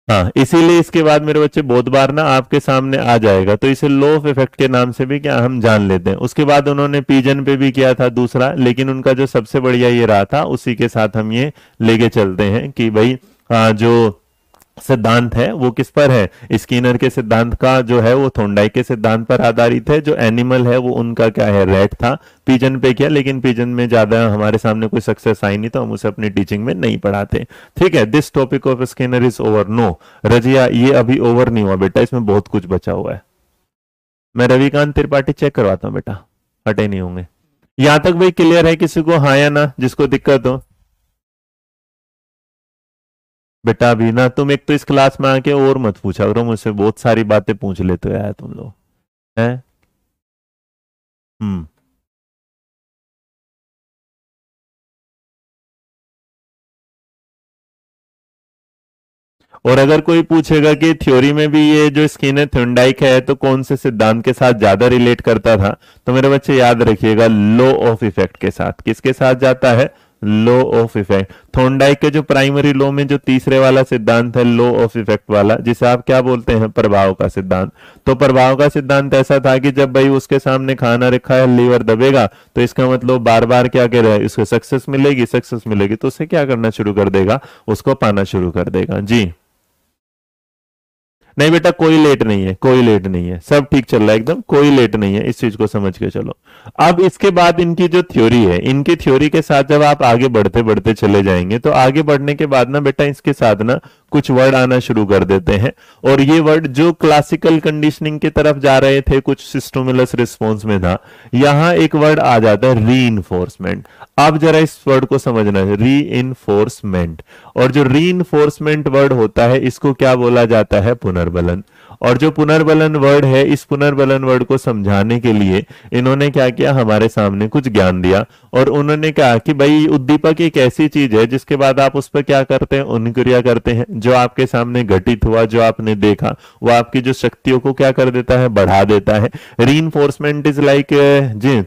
हाँ, इसीलिए इसके बाद मेरे बच्चे बहुत बार ना आपके सामने आ जाएगा, तो इसे लॉ ऑफ इफेक्ट के नाम से भी क्या हम जान लेते हैं। उसके बाद उन्होंने पीजन पे भी किया था दूसरा, लेकिन उनका जो सबसे बढ़िया ये रहा था, उसी के साथ हम ये लेके चलते हैं कि भाई जो सिद्धांत है वो किस पर है? स्किनर के सिद्धांत का जो है वो थॉर्नडाइक के सिद्धांत पर आधारित है। जो एनिमल है वो उनका क्या है? रेट था। पिजन पे किया, लेकिन पिजन में ज्यादा हमारे सामने कोई सक्सेस आई नहीं, तो हम उसे अपनी टीचिंग में नहीं पढ़ाते। ठीक है, this topic of Skinner is over. No Razia, ये अभी ओवर नहीं हुआ बेटा, इसमें बहुत कुछ बचा हुआ है। मैं रविकांत त्रिपाठी चेक करवाता हूँ बेटा, हटे नहीं होंगे। यहां तक भाई क्लियर है किसी को, हाँ या ना? जिसको दिक्कत हो बेटा, अभी ना तुम एक तो इस क्लास में आके और मत पूछा करो मुझसे, बहुत सारी बातें पूछ लेते हो यार तुम लोग हैं। हम्म। और अगर कोई पूछेगा कि थ्योरी में भी ये जो स्किनर थॉर्नडाइक है तो कौन से सिद्धांत के साथ ज्यादा रिलेट करता था, तो मेरे बच्चे याद रखिएगा लॉ ऑफ इफेक्ट के साथ। किसके साथ जाता है? Law of effect. थॉर्नडाइक के जो प्राइमरी लॉ में जो तीसरे वाला सिद्धांत है लॉ ऑफ इफेक्ट वाला, जिसे आप क्या बोलते हैं? प्रभाव का सिद्धांत। तो प्रभाव का सिद्धांत ऐसा था कि जब भाई उसके सामने खाना रखा है, लीवर दबेगा, तो इसका मतलब बार बार क्या कर रहा है, इसको सक्सेस मिलेगी, सक्सेस मिलेगी तो उसे क्या करना शुरू कर देगा? उसको पाना शुरू कर देगा। जी नहीं बेटा, कोई लेट नहीं है, कोई लेट नहीं है, सब ठीक चल रहा है एकदम, कोई लेट नहीं है, इस चीज को समझ के चलो। अब इसके बाद इनकी जो थ्योरी है, इनकी थ्योरी के साथ जब आप आगे बढ़ते बढ़ते चले जाएंगे तो आगे बढ़ने के बाद ना बेटा इसके साथ ना कुछ वर्ड आना शुरू कर देते हैं। और ये वर्ड जो क्लासिकल कंडीशनिंग की तरफ जा रहे थे, कुछ स्टिमुलस रिस्पॉन्स में था, यहां एक वर्ड आ जाता है री। अब जरा इस वर्ड को समझना है, री। और जो री वर्ड होता है इसको क्या बोला जाता है? पुनर्बलन। और जो पुनर्बलन वर्ड है, इस पुनर्बलन वर्ड को समझाने के लिए इन्होंने क्या किया? हमारे सामने कुछ ज्ञान दिया और उन्होंने कहा कि भाई उद्दीपक एक ऐसी चीज है जिसके बाद आप उस पर क्या करते हैं? अनुक्रिया करते हैं। जो आपके सामने घटित हुआ, जो आपने देखा, वो आपकी जो शक्तियों को क्या कर देता है? बढ़ा देता है। रीइंफोर्समेंट इज लाइक जी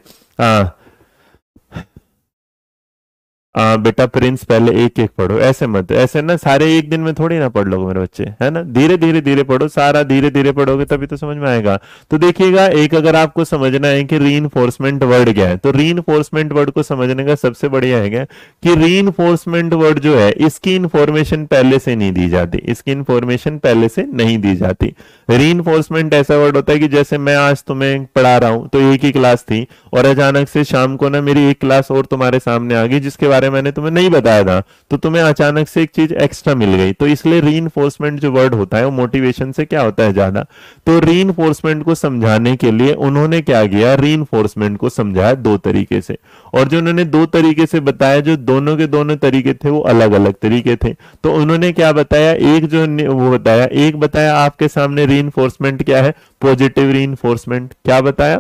बेटा प्रिंस पहले एक एक पढ़ो, ऐसे मत, ऐसे ना सारे एक दिन में थोड़ी ना पढ़ लोगे मेरे बच्चे, है ना? धीरे धीरे धीरे पढ़ो, सारा धीरे धीरे पढ़ोगे तभी तो समझ में आएगा। तो देखिएगा, एक अगर आपको समझना है कि रीइंफोर्समेंट वर्ड क्या है, तो रीइंफोर्समेंट वर्ड को समझने का सबसे बढ़िया है कि रीइंफोर्समेंट वर्ड जो है इसकी इंफॉर्मेशन पहले से नहीं दी जाती, इसकी इंफॉर्मेशन पहले से नहीं दी जाती। रीइंफोर्समेंट ऐसा वर्ड होता है कि जैसे मैं आज तुम्हें पढ़ा रहा हूं, तो एक ही क्लास थी और अचानक से शाम को ना मेरी एक क्लास और तुम्हारे सामने आ गई जिसके बारे में मैंने तुम्हें नहीं बताया था, तो तुम्हें अचानक से एक चीज एक्स्ट्रा मिल गई। तो इसलिए रीइंफोर्समेंट जो वर्ड होता है वो मोटिवेशन से क्या होता है? ज्यादा। तो रीइंफोर्समेंट को समझाने के लिए उन्होंने क्या किया? रीइंफोर्समेंट को समझाया दो तरीके से। और जो उन्होंने दो तरीके से बताया, जो दोनों के दोनों तरीके थे वो अलग अलग तरीके थे। तो उन्होंने क्या बताया? एक जो वो बताया, एक बताया आपके सामने रीइंफोर्समेंट क्या है? Positive reinforcement. क्या बताया?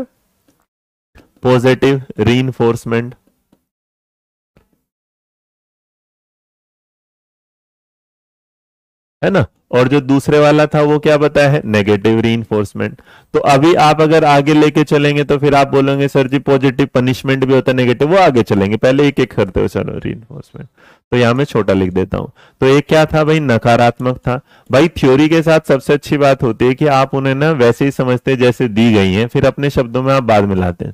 पॉजिटिव रीइंफोर्समेंट, है ना? और जो दूसरे वाला था वो क्या बताया है? Negative reinforcement. तो अभी आप अगर आगे लेके चलेंगे तो फिर आप बोलेंगे सर जी पॉजिटिव पनिशमेंट भी होता है, नेगेटिव, वो आगे चलेंगे, पहले एक एक करते हो चलो रीइंफोर्समेंट। तो यहां मैं छोटा लिख देता हूं। तो एक क्या था भाई? नकारात्मक था। भाई थ्योरी के साथ सबसे अच्छी बात होती है कि आप उन्हें ना वैसे ही समझते जैसे दी गई हैं, फिर अपने शब्दों में आप बाद मिलाते हैं।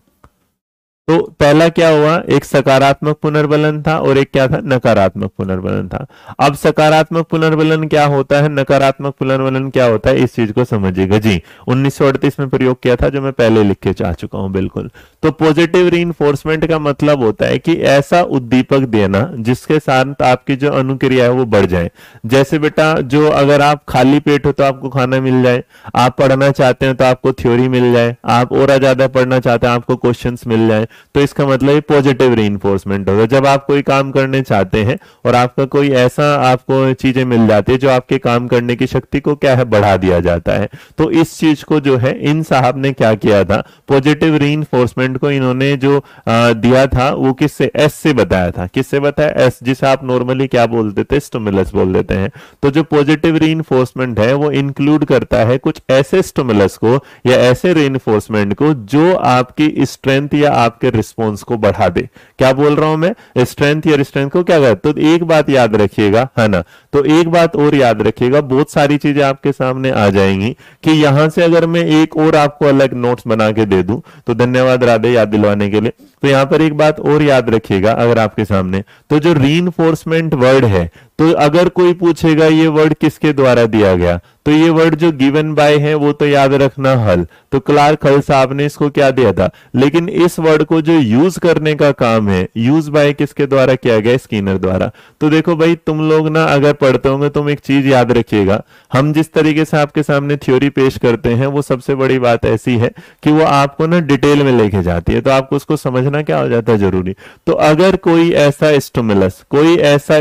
तो पहला क्या हुआ? एक सकारात्मक पुनर्बलन था और एक क्या था? नकारात्मक पुनर्बलन था। अब सकारात्मक पुनर्बलन क्या होता है, नकारात्मक पुनर्बलन क्या होता है, इस चीज को समझिएगा जी। 1938 में प्रयोग किया था, जो मैं पहले लिख के चाह चुका हूं बिल्कुल। तो पॉजिटिव रीइंफोर्समेंट का मतलब होता है कि ऐसा उद्दीपक देना जिसके साथ आपकी जो अनुक्रिया है वो बढ़ जाए। जैसे बेटा, जो अगर आप खाली पेट हो तो आपको खाना मिल जाए, आप पढ़ना चाहते हैं तो आपको थ्योरी मिल जाए, आप और ज्यादा पढ़ना चाहते हैं आपको क्वेश्चंस मिल जाए, तो इसका मतलब ये पॉजिटिव रीइंफोर्समेंट होगा। जब आप कोई काम करने चाहते हैं और आपका कोई ऐसा आपको चीजें मिल जाती है जो आपके काम करने की शक्ति को क्या है? बढ़ा दिया जाता है। तो इस चीज को जो है इन साहब ने क्या किया था? पॉजिटिव रीइंफोर्समेंट को इन्होंने जो दिया था वो किससे? एस से बताया था। किससे बताया? एस, जिसे आप नॉर्मली क्या बोल देते हैं? स्टिमुलस बोल देते हैं। तो जो पॉजिटिव रीइंफोर्समेंट है वो इंक्लूड करता है कुछ ऐसे स्टिमुलस को या ऐसे रीइंफोर्समेंट को जो आपकी स्ट्रेंथ या आपके रिस्पॉन्स को बढ़ा दे। क्या बोल रहा हूं मैं? स्ट्रेंथ या रिस्ट्रेंथ को क्या करता? तो एक बात याद रखिएगा, है ना? तो एक बात और याद रखिएगा, बहुत सारी चीजें आपके सामने आ जाएंगी कि यहां से अगर मैं एक और आपको अलग नोट्स बना के दे दूं, तो धन्यवाद राधे याद दिलवाने के लिए। तो यहां पर एक बात और याद रखिएगा अगर आपके सामने, तो जो रीइंफोर्समेंट वर्ड है, तो अगर कोई पूछेगा ये वर्ड किसके द्वारा दिया गया, तो ये वर्ड जो गिवन बाय है वो तो याद रखना हल। तो क्लार्क हल साहब ने इसको क्या दिया था, लेकिन इस वर्ड को जो यूज करने का काम है, यूज बाय किसके द्वारा किया गया? स्किनर द्वारा। तो देखो भाई, तुम लोग ना अगर पढ़ते होंगे, तुम एक चीज याद रखिएगा, हम जिस तरीके से आपके सामने थ्योरी पेश करते हैं वो सबसे बड़ी बात ऐसी है कि वो आपको ना डिटेल में लेके जाती है, तो आपको उसको समझना क्या हो जाता है? जरूरी। तो अगर कोई ऐसा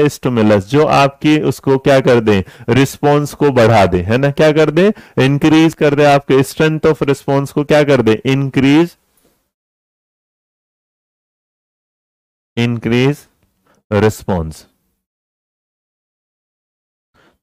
स्टिमुलस जो आपकी उसको क्या कर दे? रिस्पॉन्स को बढ़ा दे, है ना? क्या कर दे? इंक्रीज कर दे, आपके स्ट्रेंथ ऑफ रिस्पॉन्स को क्या कर दे? Increase increase response.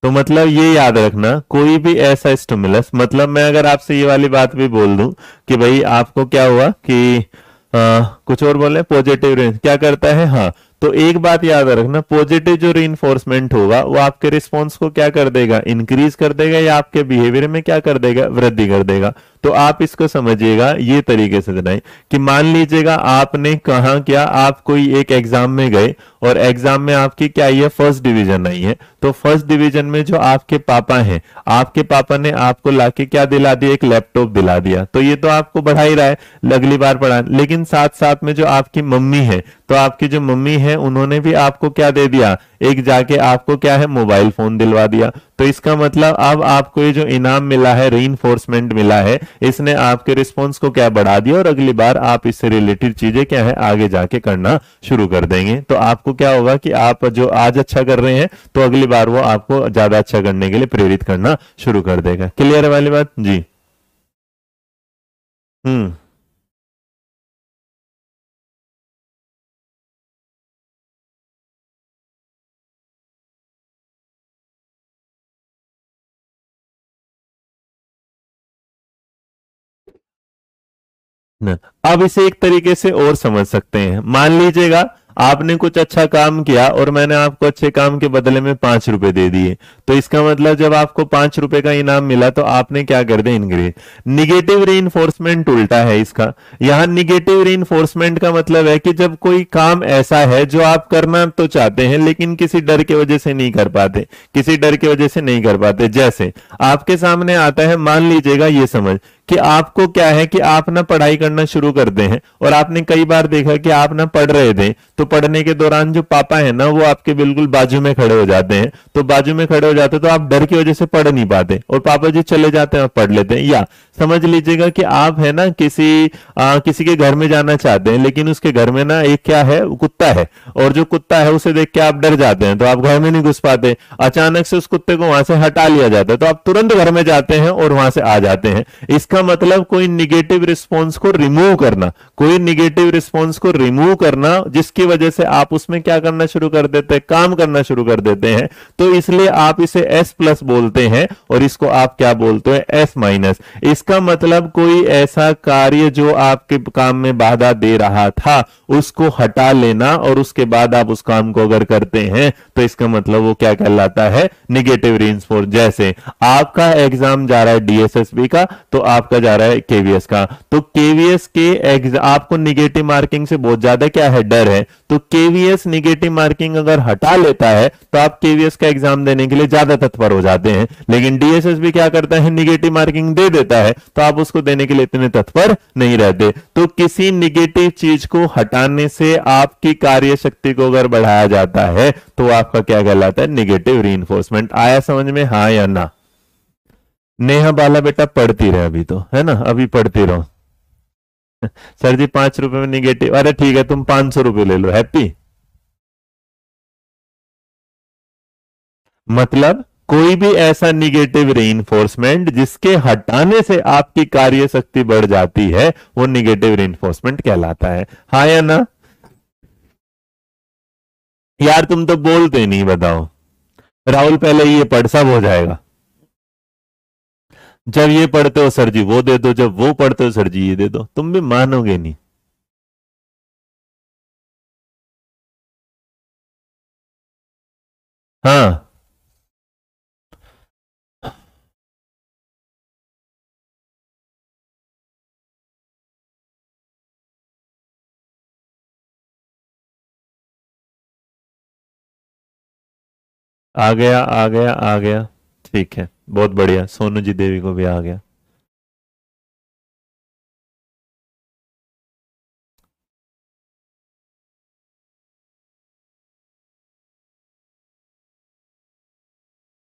तो मतलब ये याद रखना, कोई भी ऐसा स्टिमुलस, मतलब मैं अगर आपसे ये वाली बात भी बोल दूं कि भाई आपको क्या हुआ कि कुछ और बोले, पॉजिटिव रेंज क्या करता है, हाँ, तो एक बात याद रखना, पॉजिटिव जो रीइंफोर्समेंट होगा वो आपके रिस्पॉन्स को क्या कर देगा, इंक्रीज कर देगा, या आपके बिहेवियर में क्या कर देगा, वृद्धि कर देगा। तो आप इसको समझिएगा ये तरीके से बनाए कि मान लीजिएगा आपने कहा क्या, आप कोई एक एग्जाम में गए और एग्जाम में आपकी क्या आई है, फर्स्ट डिवीजन आई है। तो फर्स्ट डिवीजन में जो आपके पापा हैं, आपके पापा ने आपको लाके क्या दिला दिया, एक लैपटॉप दिला दिया। तो ये तो आपको बढ़ा ही रहा है, अगली बार पढ़ा, लेकिन साथ साथ में जो आपकी मम्मी है, तो आपकी जो मम्मी है उन्होंने भी आपको क्या दे दिया, एक जाके आपको क्या है, मोबाइल फोन दिलवा दिया। तो इसका मतलब अब आपको ये जो इनाम मिला है, रीइंफोर्समेंट मिला है, इसने आपके रिस्पॉन्स को क्या बढ़ा दिया, और अगली बार आप इससे रिलेटेड चीजें क्या है आगे जाके करना शुरू कर देंगे। तो आपको क्या होगा कि आप जो आज अच्छा कर रहे हैं, तो अगली बार वो आपको ज्यादा अच्छा करने के लिए प्रेरित करना शुरू कर देगा। क्लियर है वाली बात जी? हम्म। न, अब इसे एक तरीके से और समझ सकते हैं। मान लीजिएगा आपने कुछ अच्छा काम किया और मैंने आपको अच्छे काम के बदले में 5 रुपए दे दिए। तो इसका मतलब जब आपको 5 रुपए का इनाम मिला तो आपने क्या कर दिया, इंक्रीज। निगेटिव रीइंफोर्समेंट उल्टा है इसका। यहां निगेटिव रीइंफोर्समेंट का मतलब है कि जब कोई काम ऐसा है जो आप करना तो चाहते हैं लेकिन किसी डर की वजह से नहीं कर पाते, किसी डर की वजह से नहीं कर पाते। जैसे आपके सामने आता है, मान लीजिएगा ये समझ कि आपको क्या है कि आप ना पढ़ाई करना शुरू करते हैं, और आपने कई बार देखा कि आप ना पढ़ रहे थे, तो पढ़ने के दौरान जो पापा है ना वो आपके बिल्कुल बाजू में खड़े हो जाते हैं। तो बाजू में खड़े हो जाते तो आप डर की वजह से पढ़ नहीं पाते, और पापा जी चले जाते हैं और पढ़ लेते हैं। या समझ लीजिएगा कि आप है ना किसी के घर में जाना चाहते हैं, लेकिन उसके घर में ना एक क्या है, कुत्ता है, और जो कुत्ता है उसे देख के आप डर जाते हैं, तो आप घर में नहीं घुस पाते। अचानक से उस कुत्ते को वहां से हटा लिया जाता है, तो आप तुरंत घर में जाते हैं और वहां से आ जाते हैं। इसका मतलब कोई निगेटिव रिस्पॉन्स को रिमूव करना, कोई निगेटिव रिस्पॉन्स को रिमूव करना, जिसकी वजह से आप उसमें क्या करना शुरू कर देते हैं, काम करना शुरू कर देते हैं। तो इसलिए आप इसे एस प्लस बोलते हैं और इसको आप क्या बोलते हैं, एस माइनस। इसका मतलब कोई ऐसा कार्य जो आपके काम में बाधा दे रहा था उसको हटा लेना, और उसके बाद आप उस काम को अगर करते हैं तो इसका मतलब वो क्या कहलाता है, निगेटिव रीइंफोर्स। जैसे आपका एग्जाम जा रहा है डीएसएसबी का, तो आपका जा रहा है केवीएस का, तो केवीएस के आपको निगेटिव मार्किंग से बहुत ज्यादा क्या है, डर है। तो केवीएस निगेटिव मार्किंग अगर हटा लेता है तो आप केवीएस का एग्जाम देने के लिए ज्यादा तत्पर हो जाते हैं। लेकिन डीएसएसबी क्या करता है, निगेटिव मार्किंग दे देता है, तो आप उसको देने के लिए इतने तत्पर नहीं रहते। तो किसी निगेटिव चीज को हटाने से आपकी कार्य शक्ति को अगर बढ़ाया जाता है तो आपका क्या कहलाता है, निगेटिव रीइंफोर्समेंट। आया समझ में, हाँ या ना? नेहा बाला बेटा पढ़ती रहे अभी तो, है ना, अभी पढ़ती रहो। सर जी 5 रुपए में निगेटिव, अरे ठीक है तुम 500 रुपए ले लो, हैप्पी। मतलब कोई भी ऐसा निगेटिव रीइंफोर्समेंट जिसके हटाने से आपकी कार्य शक्ति बढ़ जाती है वो निगेटिव रीइंफोर्समेंट कहलाता है। हाँ या ना? यार तुम तो बोलते नहीं, बताओ। राहुल पहले ये पढ़, सब हो जाएगा। जब ये पढ़ते हो सर जी वो दे दो, जब वो पढ़ते हो सर जी ये दे दो, तुम भी मानोगे नहीं। हाँ, आ गया आ गया आ गया। ठीक है, बहुत बढ़िया, सोनू जी देवी को भी आ गया।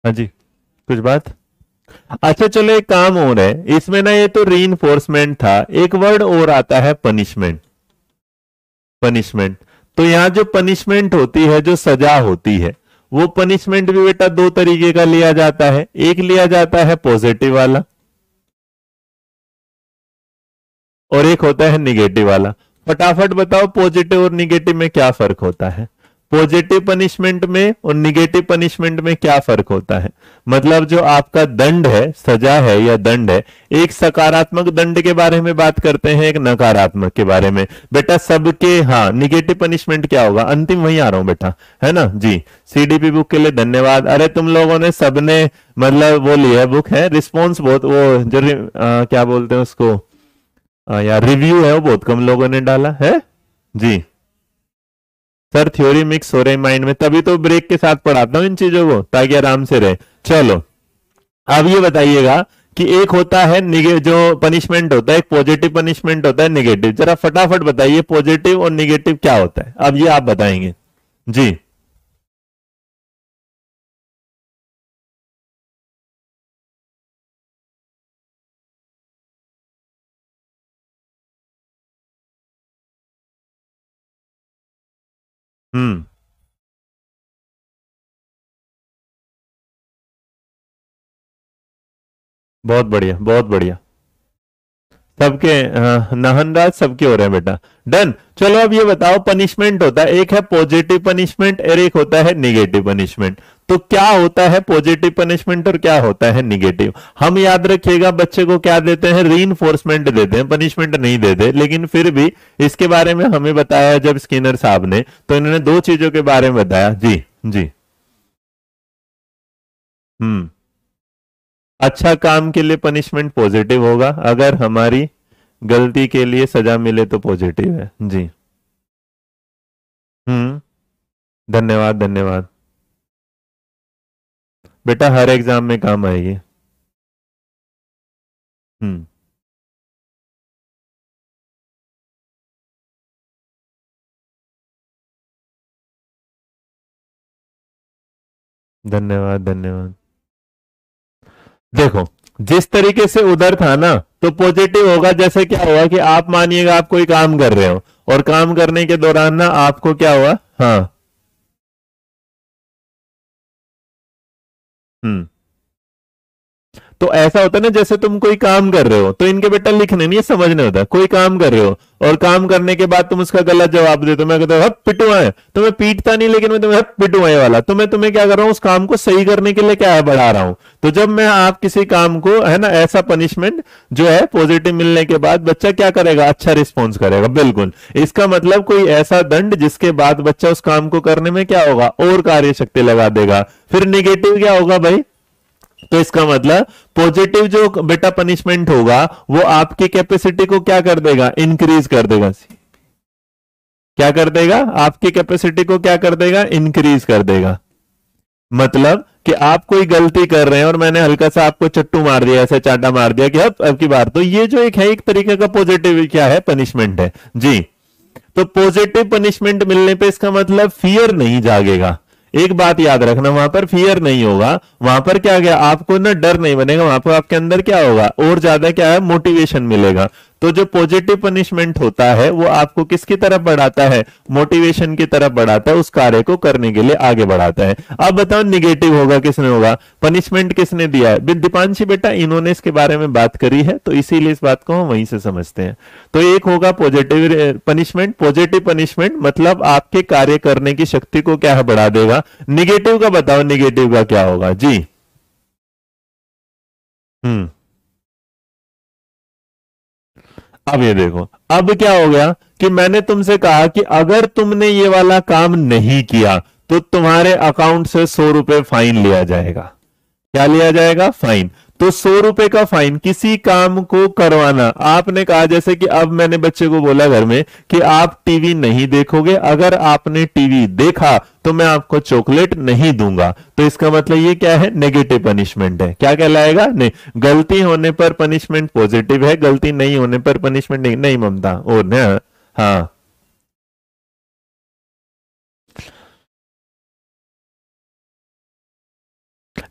हाँ जी, कुछ बात। अच्छा चलो एक काम और है इसमें ना, ये तो रीइंफोर्समेंट था, एक वर्ड और आता है पनिशमेंट। पनिशमेंट, तो यहां जो पनिशमेंट होती है, जो सजा होती है, वो पनिशमेंट भी बेटा दो तरीके का लिया जाता है। एक लिया जाता है पॉजिटिव वाला, और एक होता है निगेटिव वाला। फटाफट बताओ पॉजिटिव और निगेटिव में क्या फर्क होता है? पॉजिटिव पनिशमेंट में और निगेटिव पनिशमेंट में क्या फर्क होता है? मतलब जो आपका दंड है, सजा है या दंड है, एक सकारात्मक दंड के बारे में बात करते हैं, एक नकारात्मक के बारे में। बेटा सबके, हाँ, निगेटिव पनिशमेंट क्या होगा? अंतिम वही आ रहा हूं बेटा, है ना जी। सीडीपी बुक के लिए धन्यवाद। अरे तुम लोगों ने सबने मतलब वो लिया है बुक, है रिस्पॉन्स बहुत, वो जो क्या बोलते हैं उसको, यार रिव्यू है वो बहुत कम लोगों ने डाला है जी। सर थ्योरी मिक्स हो रही माइंड में, तभी तो ब्रेक के साथ पढ़ाता हूं इन चीजों को ताकि आराम से रहे। चलो अब ये बताइएगा कि एक होता है जो पनिशमेंट होता है, एक पॉजिटिव पनिशमेंट होता है, निगेटिव। जरा फटाफट बताइए पॉजिटिव और निगेटिव क्या होता है, अब ये आप बताएंगे जी। हम्म, बहुत बढ़िया बहुत बढ़िया। सबके, नाहनराज सबके हो रहे हैं बेटा, डन। चलो अब ये बताओ, पनिशमेंट होता है, एक है पॉजिटिव पनिशमेंट और एक होता है निगेटिव पनिशमेंट। तो क्या होता है पॉजिटिव पनिशमेंट और क्या होता है निगेटिव? हम याद रखिएगा बच्चे को क्या देते हैं, रीइंफोर्समेंट देते हैं, पनिशमेंट नहीं देते। लेकिन फिर भी इसके बारे में हमें बताया जब स्किनर साहब ने, तो इन्होंने दो चीजों के बारे में बताया जी। जी। हम्म, अच्छा काम के लिए पनिशमेंट पॉजिटिव होगा, अगर हमारी गलती के लिए सजा मिले तो पॉजिटिव है जी। हम्म, धन्यवाद धन्यवाद। बेटा हर एग्जाम में काम आएगी। हम्म, धन्यवाद धन्यवाद। देखो जिस तरीके से उधर था ना, तो पॉजिटिव होगा। जैसे क्या हुआ कि आप मानिएगा आप कोई काम कर रहे हो और काम करने के दौरान ना आपको क्या हुआ, हाँ, हम्म, तो ऐसा होता है ना, जैसे तुम कोई काम कर रहे हो, तो इनके बेटा लिखने नहीं, समझने होता है। कोई काम कर रहे हो और काम करने के बाद तुम उसका गलत जवाब दे, तो मैं कहता हूँ पिटुआ है, तो मैं पीटता नहीं, लेकिन मैं तुम्हें पिटुआ वाला, तो मैं तुम्हें क्या कर रहा हूँ, उस काम को सही करने के लिए क्या है, बढ़ा रहा हूं। तो जब मैं आप किसी काम को, है ना, ऐसा पनिशमेंट जो है पॉजिटिव मिलने के बाद बच्चा क्या करेगा, अच्छा रिस्पॉन्स करेगा। बिल्कुल, इसका मतलब कोई ऐसा दंड जिसके बाद बच्चा उस काम को करने में क्या होगा, और कार्य शक्ति लगा देगा। फिर निगेटिव क्या होगा भाई, तो इसका मतलब पॉजिटिव जो बेटा पनिशमेंट होगा वो आपकी कैपेसिटी को क्या कर देगा, इंक्रीज कर देगा। क्या कर देगा, आपकी कैपेसिटी को क्या कर देगा, इंक्रीज कर देगा। मतलब कि आप कोई गलती कर रहे हैं और मैंने हल्का सा आपको चट्टू मार दिया, ऐसे चाटा मार दिया कि अब की बार, तो ये जो एक है, एक तरीके का पॉजिटिव क्या है, पनिशमेंट है जी। तो पॉजिटिव पनिशमेंट मिलने पे इसका मतलब फियर नहीं जागेगा। एक बात याद रखना, वहां पर फियर नहीं होगा, वहां पर क्या गया, आपको ना डर नहीं बनेगा, वहां पर आपके अंदर क्या होगा, और ज्यादा क्या है, मोटिवेशन मिलेगा। तो जो पॉजिटिव पनिशमेंट होता है वो आपको किसकी तरफ बढ़ाता है, मोटिवेशन की तरफ बढ़ाता है, उस कार्य को करने के लिए आगे बढ़ाता है। अब बताओ निगेटिव होगा किसने, होगा पनिशमेंट किसने दिया है, दीपांशी बेटा इन्होंने इसके बारे में बात करी है, तो इसीलिए इस बात को हम वहीं से समझते हैं। तो एक होगा पॉजिटिव पनिशमेंट, पॉजिटिव पनिशमेंट मतलब आपके कार्य करने की शक्ति को क्या है, बढ़ा देगा। निगेटिव का बताओ, निगेटिव का क्या होगा जी। हम्म, अब ये देखो, अब क्या हो गया कि मैंने तुमसे कहा कि अगर तुमने ये वाला काम नहीं किया तो तुम्हारे अकाउंट से 100 रुपए फाइन लिया जाएगा। क्या लिया जाएगा, फाइन। तो 100 रुपए का फाइन किसी काम को करवाना, आपने कहा जैसे कि अब मैंने बच्चे को बोला घर में कि आप टीवी नहीं देखोगे, अगर आपने टीवी देखा तो मैं आपको चॉकलेट नहीं दूंगा। तो इसका मतलब ये क्या है, नेगेटिव पनिशमेंट है। क्या कहलाएगा, नहीं, गलती होने पर पनिशमेंट पॉजिटिव है, गलती नहीं होने पर पनिशमेंट नहीं, नहीं ममता और ना, हाँ,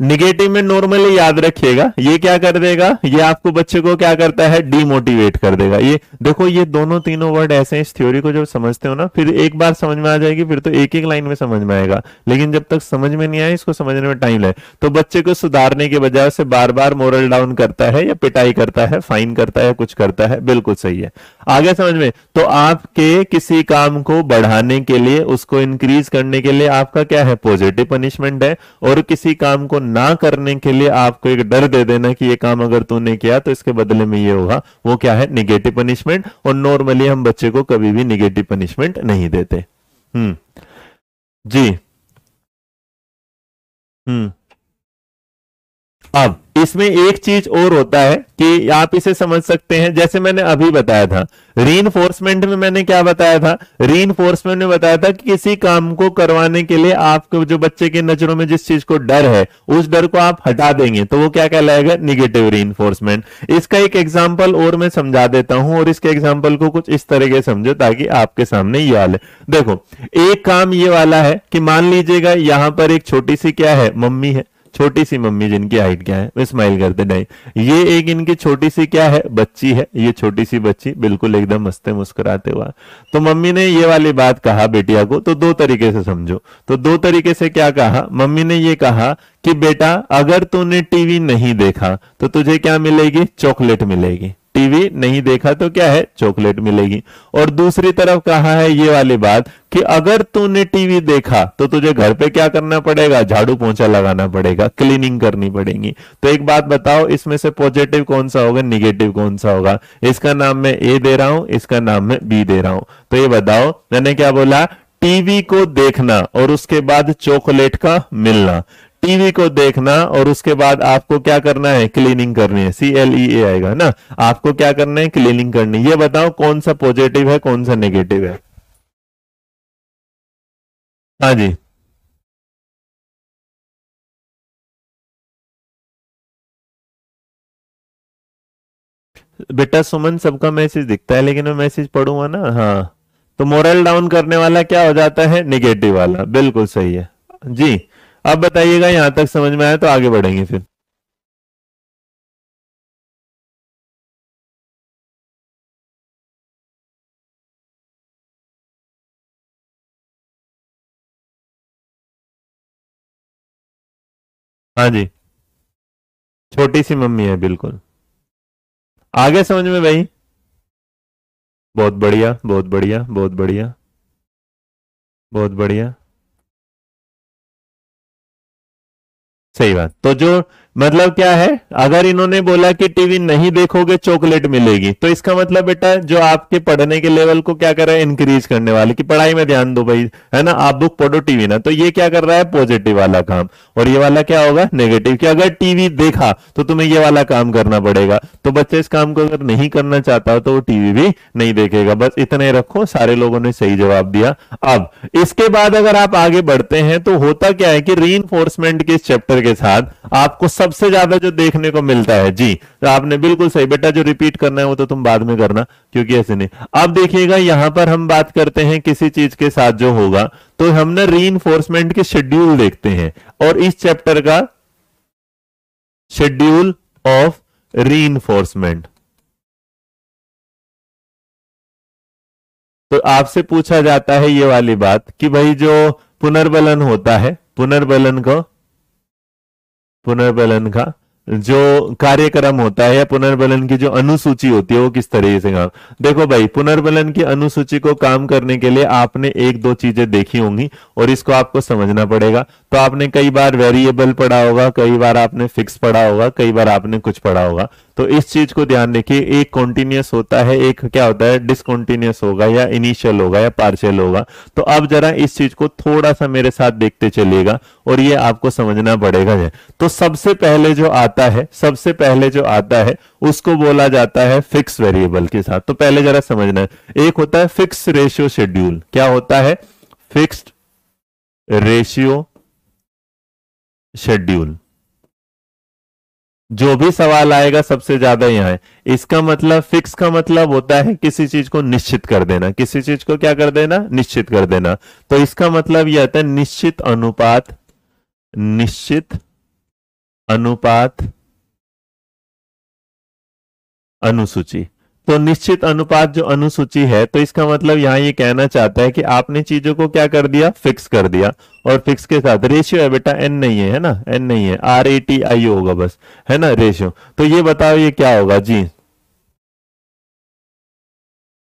निगेटिव में नॉर्मली याद रखिएगा ये क्या कर देगा, ये आपको बच्चे को क्या करता है, डीमोटिवेट कर देगा। ये देखो, ये दोनों तीनों वर्ड ऐसे हैं, इस थ्योरी को जब समझते हो ना, फिर एक बार समझ में आ जाएगी, फिर तो एक एक लाइन में समझ में आएगा। लेकिन जब तक समझ में नहीं आए, इसको समझने में टाइम लगे। तो बच्चे को सुधारने के बजाय उसे बार बार मोरल डाउन करता है या पिटाई करता है, फाइन करता है, कुछ करता है, बिल्कुल सही है। आगे समझ में? तो आपके किसी काम को बढ़ाने के लिए, उसको इंक्रीज करने के लिए आपका क्या है? पॉजिटिव पनिशमेंट है। और किसी काम को ना करने के लिए आपको एक डर दे देना कि ये काम अगर तूने किया तो इसके बदले में ये होगा, वो क्या है? Negative punishment. और नॉर्मली हम बच्चे को कभी भी निगेटिव पनिशमेंट नहीं देते। जी। हम्म। अब इसमें एक चीज और होता है कि आप इसे समझ सकते हैं, जैसे मैंने अभी बताया था रीइंफोर्समेंट में, मैंने क्या बताया था? रीइंफोर्समेंट में बताया था कि किसी काम को करवाने के लिए आपको जो बच्चे की नजरों में जिस चीज को डर है, उस डर को आप हटा देंगे तो वो क्या कहलाएगा? Negative reinforcement. इसका एक एग्जाम्पल और मैं समझा देता हूं, और इसके एग्जाम्पल को कुछ इस तरीके समझो ताकि आपके सामने ये हाल है। देखो, एक काम ये वाला है कि मान लीजिएगा यहां पर एक छोटी सी क्या है? मम्मी है, छोटी सी मम्मी, जिनकी हाइट क्या है? वे स्माइल करते नहीं। ये एक इनकी छोटी सी क्या है? बच्ची है। ये छोटी सी बच्ची बिल्कुल एकदम हंसते मुस्कुराते हुआ। तो मम्मी ने ये वाली बात कहा बेटिया को, तो दो तरीके से समझो। तो दो तरीके से क्या कहा? मम्मी ने ये कहा कि बेटा अगर तूने टीवी नहीं देखा तो तुझे क्या मिलेगी? चॉकलेट मिलेगी। टीवी नहीं देखा तो क्या है? चॉकलेट मिलेगी। और दूसरी तरफ कहा है ये वाली बात कि अगर तूने टीवी देखा तो तुझे घर पे क्या करना पड़ेगा? झाड़ू पोंछा लगाना पड़ेगा, क्लीनिंग करनी पड़ेगी। तो एक बात बताओ, इसमें से पॉजिटिव कौन सा होगा, निगेटिव कौन सा होगा? इसका नाम मैं ए दे रहा हूं, इसका नाम मैं बी दे रहा हूं। तो ये बताओ, मैंने क्या बोला? टीवी को देखना और उसके बाद चॉकलेट का मिलना। टीवी को देखना और उसके बाद आपको क्या करना है? क्लीनिंग करनी है। CLEA आएगा ना। आपको क्या करना है? क्लीनिंग करनी। ये बताओ कौन सा पॉजिटिव है, कौन सा नेगेटिव है? हाँ जी। बेटा सुमन, सबका मैसेज दिखता है लेकिन मैं मैसेज पढ़ूंगा ना। हाँ, तो मोरल डाउन करने वाला क्या हो जाता है? निगेटिव वाला। बिल्कुल सही है जी। अब बताइएगा, यहां तक समझ में आया तो आगे बढ़ेंगे फिर। हाँ जी, छोटी सी मम्मी है बिल्कुल। आगे समझ में भाई? बहुत बढ़िया, बहुत बढ़िया, बहुत बढ़िया, बहुत बढ़िया। सही बात। तो जो मतलब क्या है, अगर इन्होंने बोला कि टीवी नहीं देखोगे चॉकलेट मिलेगी, तो इसका मतलब बेटा जो आपके पढ़ने के लेवल को क्या कर रहा है? इंक्रीज करने वाले, कि पढ़ाई में ध्यान दो भाई, है ना, आप बुक पढ़ो टीवी ना। तो ये क्या कर रहा है? पॉजिटिव वाला काम। और ये वाला क्या होगा? नेगेटिव, कि अगर टीवी देखा तो तुम्हें ये वाला काम करना पड़ेगा। तो बच्चे इस काम को अगर नहीं करना चाहता तो वो टीवी भी नहीं देखेगा। बस इतना ही रखो, सारे लोगों ने सही जवाब दिया। अब इसके बाद अगर आप आगे बढ़ते हैं तो होता क्या है कि रीइंफोर्समेंट के इस चैप्टर के साथ आपको सबसे ज्यादा जो देखने को मिलता है, जी तो आपने बिल्कुल सही बेटा, जो रिपीट करना है वो तो तुम बाद में करना, क्योंकि ऐसे नहीं। अब देखिएगा, यहां पर हम बात करते हैं किसी चीज के साथ जो होगा, तो हमने रीइंफोर्समेंट के शेड्यूल देखते हैं। और इस चैप्टर का शेड्यूल ऑफ रीइंफोर्समेंट, तो आपसे पूछा जाता है ये वाली बात कि भाई जो पुनर्बलन होता है, पुनर्बलन का जो कार्यक्रम होता है, या पुनर्बलन की जो अनुसूची होती है, वो किस तरीके से काम। देखो भाई, पुनर्बलन की अनुसूची को काम करने के लिए आपने एक दो चीजें देखी होंगी और इसको आपको समझना पड़ेगा। तो आपने कई बार वेरिएबल पढ़ा होगा, कई बार आपने फिक्स पढ़ा होगा, कई बार आपने कुछ पढ़ा होगा। तो इस चीज को ध्यान रखिए, एक कॉन्टिन्यूस होता है, एक क्या होता है? डिसकॉन्टिन्यूस होगा, या इनिशियल होगा, या पार्शियल होगा। तो अब जरा इस चीज को थोड़ा सा मेरे साथ देखते चलिएगा और ये आपको समझना पड़ेगा। तो सबसे पहले जो आता है, सबसे पहले जो आता है उसको बोला जाता है फिक्स वेरिएबल के साथ। तो पहले जरा समझना है, एक होता है फिक्स रेशियो शेड्यूल। क्या होता है? Fixed ratio schedule. जो भी सवाल आएगा सबसे ज्यादा यहां है। इसका मतलब, फिक्स का मतलब होता है किसी चीज को निश्चित कर देना। किसी चीज को क्या कर देना? निश्चित कर देना। तो इसका मतलब यह आता है निश्चित अनुपात, निश्चित अनुपात अनुसूची। तो निश्चित अनुपात जो अनुसूची है, तो इसका मतलब यहां ये कहना चाहता है कि आपने चीजों को क्या कर दिया? फिक्स कर दिया। और फिक्स के साथ रेशियो है बेटा, एन नहीं है, है ना, एन नहीं है, RATI होगा बस, है ना, रेशियो। तो ये बताओ ये क्या होगा जी?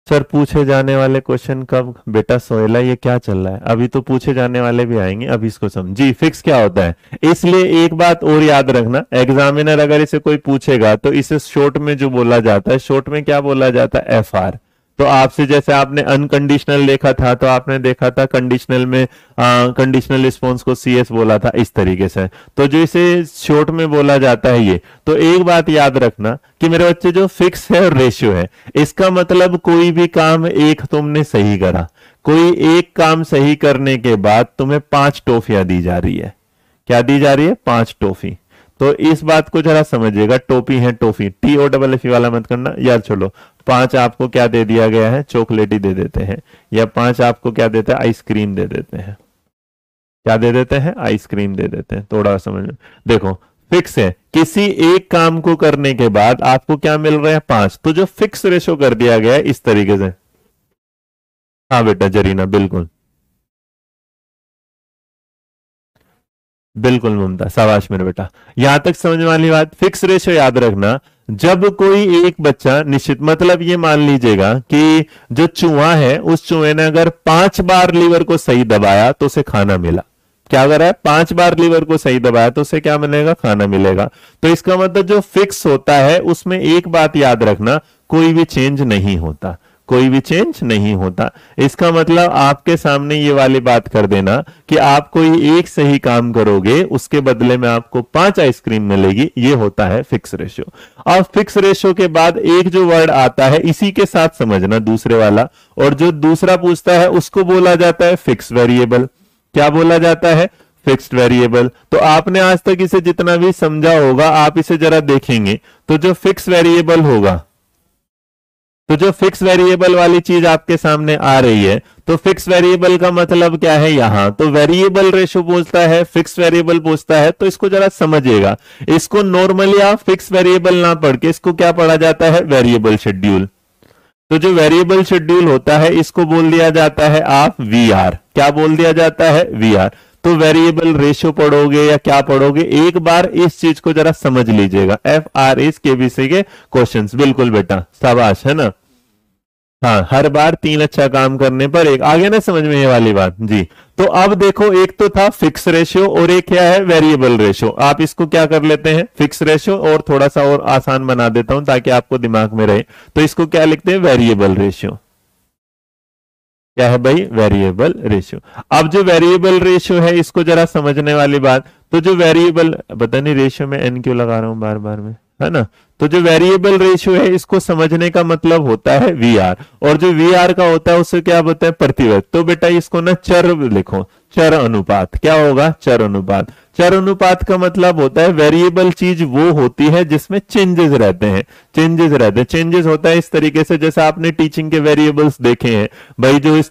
सर पूछे जाने वाले क्वेश्चन कब? बेटा सोहेला ये क्या चल रहा है? अभी तो पूछे जाने वाले भी आएंगे, अभी इसको समझी। फिक्स क्या होता है, इसलिए एक बात और याद रखना, एग्जामिनर अगर इसे कोई पूछेगा तो इसे शॉर्ट में जो बोला जाता है, शॉर्ट में क्या बोला जाता है? FR। तो आपसे जैसे आपने अनकंडीशनल देखा था तो आपने देखा था कंडीशनल में कंडीशनल रिस्पॉन्स को CS बोला था, इस तरीके से। तो जो इसे शॉर्ट में बोला जाता है ये, तो एक बात याद रखना कि मेरे बच्चे जो फिक्स है और रेशियो है, इसका मतलब कोई भी काम एक तुमने सही करा, कोई एक काम सही करने के बाद तुम्हें 5 टॉफियां दी जा रही है। क्या दी जा रही है? 5 टॉफी। तो इस बात को जरा समझिएगा, टोपी है टॉफी, TOFF वाला मत करना यार। चलो 5 आपको क्या दे दिया गया है? चॉकलेट ही दे देते हैं, या 5 आपको क्या देते हैं? आइसक्रीम दे देते हैं। क्या दे देते हैं? आइसक्रीम दे देते हैं। थोड़ा समझ, देखो फिक्स है, किसी एक काम को करने के बाद आपको क्या मिल रहा है? 5। तो जो फिक्स रेशो कर दिया गया है इस तरीके से। हाँ बेटा जरीना, बिल्कुल बिल्कुल ममता, शाबाश मेरे बेटा। यहां तक समझ वाली बात। फिक्स रेशो याद रखना, जब कोई एक बच्चा निश्चित, मतलब ये मान लीजिएगा कि जो चूहा है उस चूहे ने अगर 5 बार लीवर को सही दबाया तो उसे खाना मिला। क्या कर रहा है? 5 बार लीवर को सही दबाया तो उसे क्या मिलेगा? खाना मिलेगा। तो इसका मतलब जो फिक्स होता है उसमें एक बात याद रखना, कोई भी चेंज नहीं होता, कोई भी चेंज नहीं होता। इसका मतलब आपके सामने ये वाली बात कर देना कि आप कोई एक सही काम करोगे उसके बदले में आपको 5 आइसक्रीम मिलेगी, ये होता है फिक्स रेशियो। और फिक्स रेशियो के बाद एक जो वर्ड आता है इसी के साथ समझना दूसरे वाला, और जो दूसरा पूछता है उसको बोला जाता है फिक्स वेरिएबल। क्या बोला जाता है? Fixed variable. तो आपने आज तक इसे जितना भी समझा होगा, आप इसे जरा देखेंगे तो जो फिक्स वेरिएबल होगा, तो जो फिक्स वेरिएबल वाली चीज आपके सामने आ रही है, तो फिक्स वेरिएबल का मतलब क्या है? यहां तो वेरिएबल रेशो पूछता है, फिक्स वेरिएबल पूछता है, तो इसको जरा समझिएगा। इसको नॉर्मली आप फिक्स वेरिएबल ना पढ़ के इसको क्या पढ़ा जाता है? Variable schedule. तो जो वेरिएबल शेड्यूल होता है इसको बोल दिया जाता है आप VR। क्या बोल दिया जाता है? VR। तो वेरिएबल रेशियो पढ़ोगे या क्या पढ़ोगे, एक बार इस चीज को जरा समझ लीजिएगा। FR इस KBC के क्वेश्चंस, बिल्कुल बेटा शाबाश, है ना। हाँ, हर बार 3 अच्छा काम करने पर एक। आगे ना समझ में ये वाली बात जी। तो अब देखो, एक तो था फिक्स रेशियो और एक क्या है? Variable ratio. आप इसको क्या कर लेते हैं? फिक्स रेशियो, और थोड़ा सा और आसान बना देता हूं ताकि आपको दिमाग में रहे। तो इसको क्या लिखते हैं? Variable ratio. क्या है भाई? Variable ratio. अब जो वेरिएबल रेशियो है इसको जरा समझने वाली बात, तो जो वेरिएबल, पता नहीं रेशियो में एन क्यों लगा रहा हूं बार बार में, है ना। तो जो वेरिएबल रेशियो है इसको समझने का मतलब होता है VR, और जो VR का होता है उससे क्या होता है? प्रतिशत। तो बेटा इसको ना चर लिखो, चर अनुपात। क्या होगा? चर अनुपात। चर अनुपात का मतलब होता है वेरिएबल चीज वो होती है जिसमें चेंजेस रहते हैं, चेंजेस रहते हैं। चेंजेस होता है इस तरीके से, जैसे आपने टीचिंग के वेरिएबल्स देखे हैं भाई, जो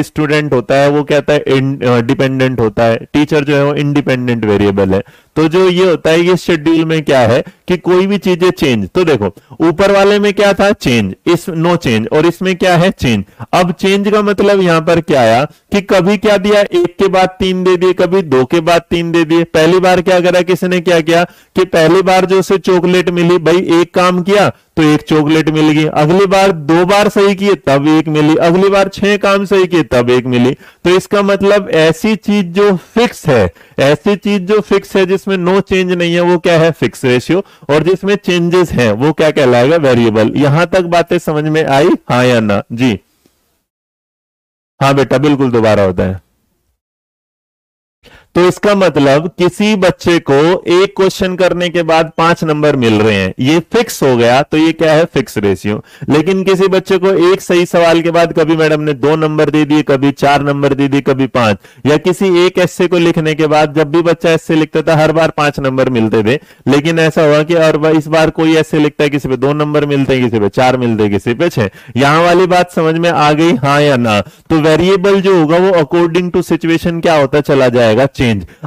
स्टूडेंट होता है वो कहता है डिपेंडेंट होता है, टीचर जो है वो इंडिपेंडेंट वेरिएबल है। तो जो ये होता है, ये शेड्यूल में क्या है कि कोई भी चीजें चेंज, तो देखो ऊपर वाले में क्या था? चेंज, इस नो चेंज, और इसमें क्या है? चेंज। अब चेंज का मतलब यहां पर क्या आया कि कभी क्या दिया? 1 के बाद 3 दे दिए, कभी 2 के बाद 3 दे दिए। पहली बार क्या करा किसी ने? क्या किया कि पहली बार जो उसे चॉकलेट मिली, भाई एक काम किया तो 1 चॉकलेट मिल गई। अगली बार 2 बार सही किए तब 1 मिली, अगली बार 6 काम सही किए तब 1 मिली। तो इसका मतलब ऐसी चीज जो फिक्स है, ऐसी चीज जो फिक्स है जिसमें नो चेंज नहीं है, वो क्या है? Fix ratio. और जिसमें चेंजेस हैं वो क्या कहलाएगा? वेरिएबल। यहां तक बातें समझ में आई? हाँ या ना जी? हाँ बेटा बिल्कुल दोबारा होता है। तो इसका मतलब किसी बच्चे को एक क्वेश्चन करने के बाद 5 नंबर मिल रहे हैं, ये फिक्स हो गया, तो ये क्या है? Fix ratio. लेकिन किसी बच्चे को एक सही सवाल के बाद कभी मैडम ने 2 नंबर दे दिए, कभी 4 नंबर दे दिए, कभी 5, या किसी एक ऐसे को लिखने के बाद जब भी बच्चा ऐसे लिखता था हर बार 5 नंबर मिलते थे, लेकिन ऐसा हुआ कि और इस बार कोई ऐसे लिखता है किसी पे 2 नंबर मिलते हैं, किसी पे 4 मिलते हैं, किसी पे 6। यहां वाली बात समझ में आ गई? हाँ या ना? तो वेरिएबल जो होगा वो अकॉर्डिंग टू सिचुएशन क्या होता चला जाएगा? चेंज।